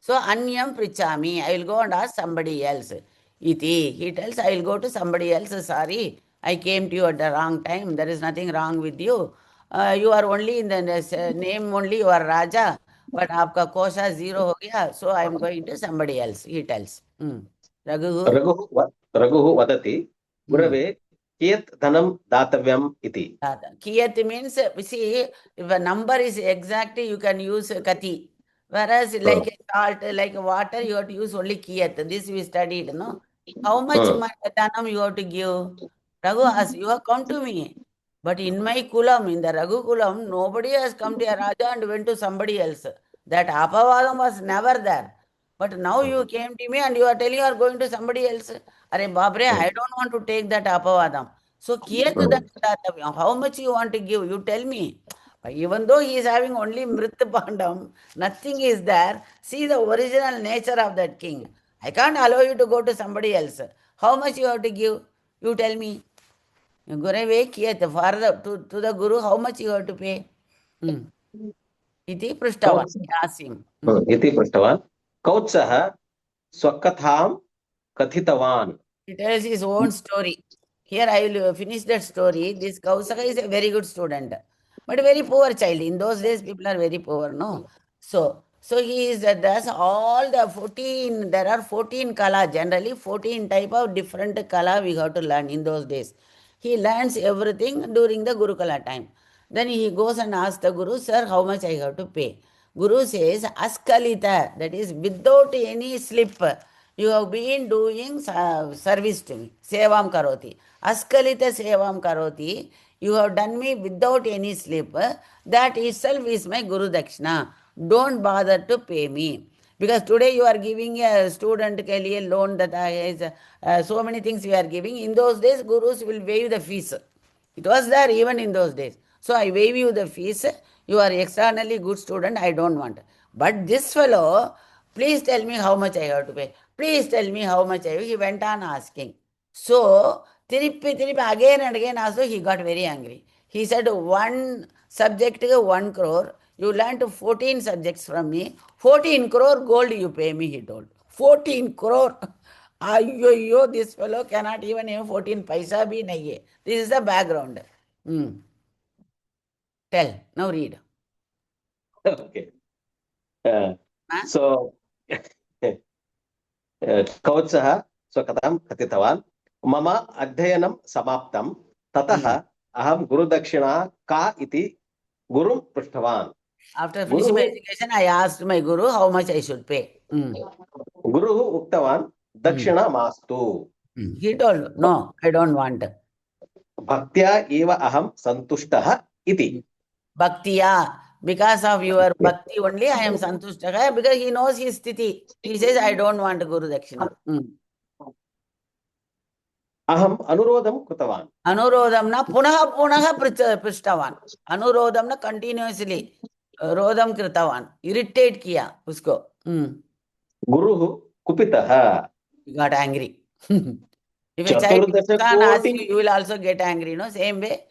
So, anyam prichami. I will go and ask somebody else. Iti. He tells, I will go to somebody else. Sorry, I came to you at the wrong time. There is nothing wrong with you. You are only in the name only, you are Raja. But aapka kosha zero ho gaya. So, I am going to somebody else. He tells. Raghu? रघुः वदति गुरवे कियत् धनं दातव्यम् इति. Kiyat means, see, if a number is exact, you can use kati. Whereas like a salt, like water, you have to use only kiyat. This we studied, no? How much dhanam you have to give? Raghu asks, you have come to me. But in my kulam, in the Raghu kulam, nobody has come to a Raja and went to somebody else. That apavadam was never there. But now you came to me and you are telling you are going to somebody else. Are Babre, I don't want to take that apavadam. So, how much you want to give? You tell me. Even though he is having only Mrit Pandam, nothing is there. See the original nature of that king. I can't allow you to go to somebody else. How much you have to give? You tell me. Gurave kiyat, to the Guru, how much you have to pay? Iti prishtavan. Asim. इति पृष्टवान्. कौत्सः स्वकथां कथितवान्. He tells his own story. Here I will finish that story. This Kausaka is a very good student, but a very poor child. In those days, people are very poor, no? So he is does all the 14, there are 14 kala, generally 14 type of different kala we have to learn in those days. He learns everything during the Gurukala time. Then he goes and asks the Guru, sir, how much I have to pay? Guru says, askalita, that is without any slip. You have been doing service to me. Sevam karoti. Askalita sevam karoti. You have done me without any slip. That itself is my Guru Dakshina. Don't bother to pay me. Because today you are giving a student ke liye loan that is so many things we are giving. In those days, Gurus will waive the fees. It was there even in those days. So I waive you the fees. You are externally good student. I don't want. But this fellow, please tell me how much I have to pay. Please tell me how much I have. He went on asking. So, Tirippi again and again also he got very angry. He said, one subject 1 crore. You learned 14 subjects from me. 14 crore gold you pay me, he told. 14 crore. Ayyo, this fellow cannot even have 14 paisa bhi nahi hai. This is the background. Tell, now read. Okay. So, कौत्सः स्वकथां कथितवान्. मम अध्ययनं समाप्तं. ततः अहं गुरुदक्षिणा का इति गुरुं पृष्टवान्. After finishing my गुरुः education, I asked my guru how much I should pay. गुरुः उक्तवान् दक्षिणा मास्तु. He told, no, I don't want. भक्त्या एव अहं सन्तुष्टः इति. Bhaktiya, because of your bhakti only I am santushtaka, because he knows his sthiti. He says, I don't want Guru Dakshina. अहम् अनुरोधं कृतवान्. Anurodham na punaha prishtavan. Anurodham na continuously rodham kritavan. Irritate kiya usko. गुरुः कुपितः. He got angry. If a child can ask you, you will also get angry. No, same way,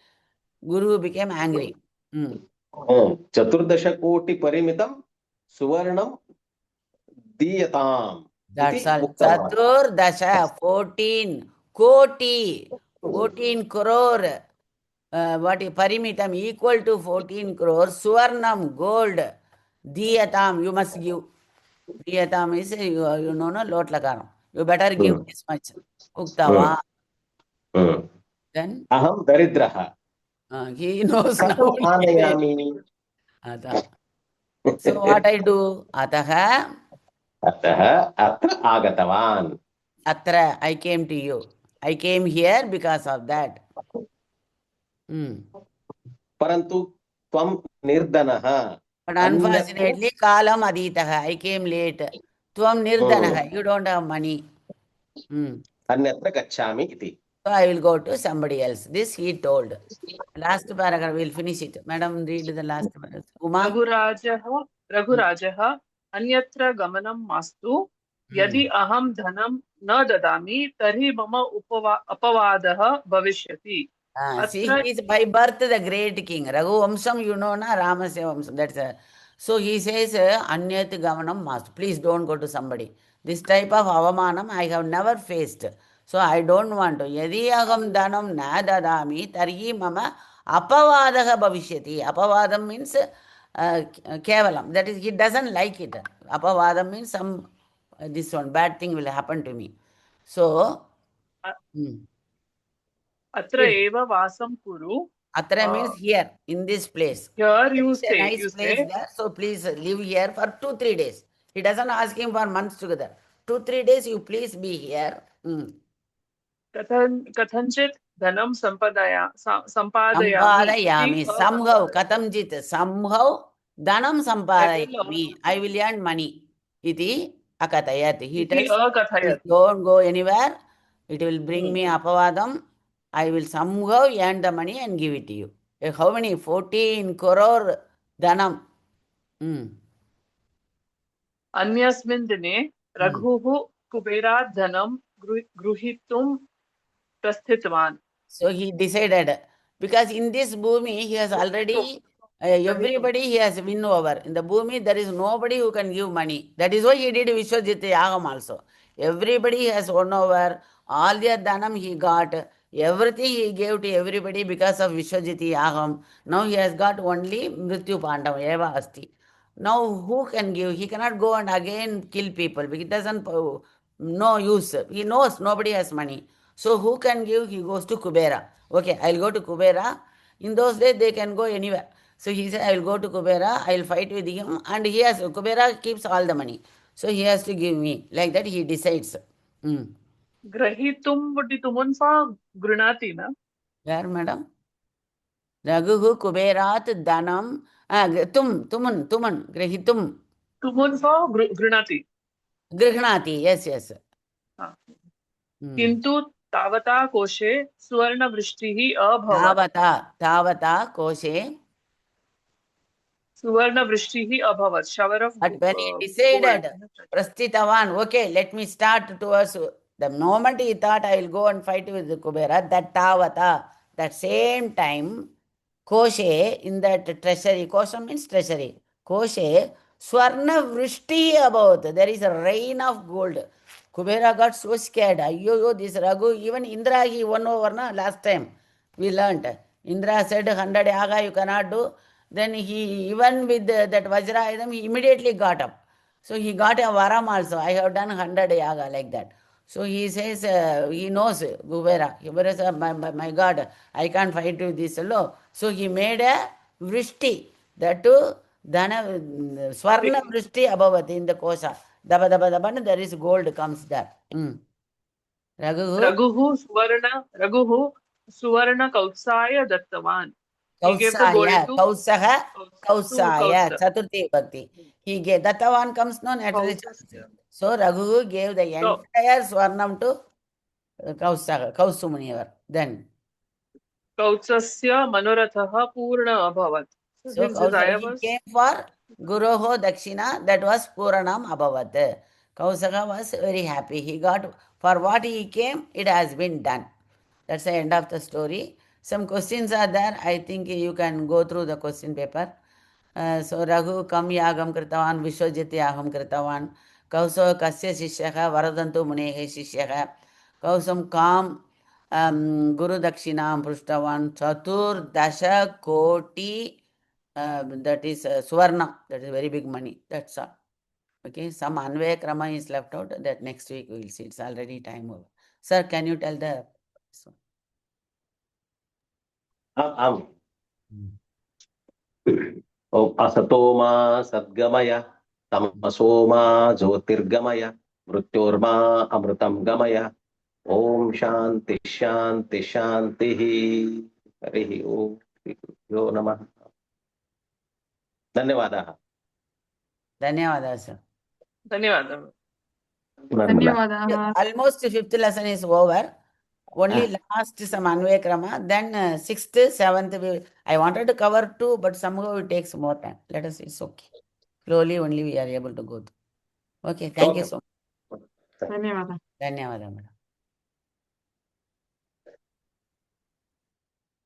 Guru became angry. 14 परिमितं सुवर्णं दीयताम्. That's all. Chaturdasha, 14 koti, 14 crore. What is parimitam? Equal to 14 crore. Suvarnam, gold. Diyatam, you must give. Diyatam is, you know, no, lot lakaram. You better give this much. Uktava. Then? Aham daridraha. He knows now. So what I do? Ataha atra agatavan. Atra, I came to you. I came here because of that. Parantu tvam nirdanaha. But unfortunately, kalam aditaha. I came late. Tvam nirdanaha. You don't have money. Anyatra gacchami iti. So I will go to somebody else. This he told. Last paragraph, we'll finish it. Madam, read the last paragraph. Uma? Raghurajaha anyatra gamanam mastu yadi aham dhanam na dadami tarhi mama apavadaha bhavishyati. See, he is by birth the great king. Raghu Vamsam, you know, na Ramasya Vamsam. That's so he says, Anyat Gamanam Mastu. Please don't go to somebody. This type of avamanam I have never faced. So I don't want to. Yadi agam dhanam na dadami tarhi mama apavadaha bhavishyati. Apavadam means kevalam. That is, he doesn't like it. Apavadam means some this one bad thing will happen to me. So Atra eva vasam kuru. Atra means here, in this place. Here you stay. Nice place there, so please live here for 2-3 days. He doesn't ask him for months together. 2-3 days you please be here. Kathanchit dhanam sampadayami. Somehow, katamjit, somehow dhanam sampadayami. I will earn money. Iti akatayat. He tells, don't go anywhere. It will bring me apavadam. I will somehow earn the money and give it to you. How many? 14 crore dhanam. Anyasmin dine Raghuhu Kuberat dhanam gruhitum prasthitvan. So he decided, because in this bhumi he has already, everybody he has win over. In the bhumi there is nobody who can give money. That is why he did Vishwajit Yagam also. Everybody has won over. All their dhanam he got. Everything he gave to everybody because of Vishwajiti Yagam. Now he has got only Mrityu Pandava, Eva Asti. Now who can give? He cannot go and again kill people. It doesn't, no use. He knows nobody has money. So who can give? He goes to Kubera. Okay, I'll go to Kubera. In those days they can go anywhere. So he said, I will go to Kubera, I will fight with him. And he has, Kubera keeps all the money. So he has to give me. Like that he decides. Grahitum would be tumunfa grunati, na? Where, madam? Raghuhu Kuberat Dhanam. Tuman, Grahitum. Tumunfa grunati. Grihnati, yes. Kintu tavata koshe suvarna vrishtihi abhavat. Tavata koshe. Suvarna vrishtihi abhavat. Shower of But when he decided, Prasthitavan, okay, let me start towards. The moment he thought I will go and fight with the Kubera, that Tavata, that same time, Koshe, in that treasury, Kosha means treasury, Koshe, Swarna Vrishti about, there is a rain of gold. Kubera got so scared. Ayyo, this Raghu, even Indra, he won over last time. We learnt. Indra said 100 yaga you cannot do. Then he, even with that Vajra Idam, he immediately got up. So he got a varam also. I have done 100 yaga like that. So he says, he knows Kubera. Kubera says, my God, I can't fight with this fellow. So he made a vrishti. That too, Dana, Swarna vrishti abhavat in the kosa. Daba daba daba, there is gold comes there. Raghu, Raghuः Suvarna Kautsaya Dattavan. He gave the gold Kausaya, to Kausaha, Kausaya, Kausa. Chaturthi Bhakti. He gave, Dattavan comes no naturally. Kausasya. So Raghu gave the So, entire Swarnam to Kausaha, Kausumunivar. Then, Kautsasya Manorathaha Purna Abhavat. so His Kausa, desire he was came for Guroho Dakshina, that was Puranam Abhavat. Kausaka was very happy. He got, for what he came, it has been done. That's the end of the story. Some questions are there. I think you can go through the question paper. So Raghu kam yagam kritavan, Vishwajit yagam kritavan, Kauso kasya shishyaka, Varadantu munehe shishyaka, Kausam kam Guru Dakshinam Prushtavan, Chatur Dasha Koti, that is Suvarna, that is very big money. That's all. Okay, some Anvaya Krama is left out. That next week we will see. It's already time over. Sir, can you tell the. आम् ॐ असतो मा सद्गमय तमसो मा ज्योतिर्गमय मृत्योर्मा अमृतं गमय ॐ शान्ति शान्ति शान्तिः हरिः ओम् श्रीगुरुभ्यो नमः धन्यवादाः Dhanyawada, sir. Dhanyavadah. धन्यवादाः. Almost fifth lesson is over. Only last some Anvaya Krama. Then sixth, seventh, I wanted to cover two, but somehow it takes more time. Let us see, it's okay. Slowly only we are able to go through. Okay, thank you so much. धन्यवादाः. Dhanyawada, madam.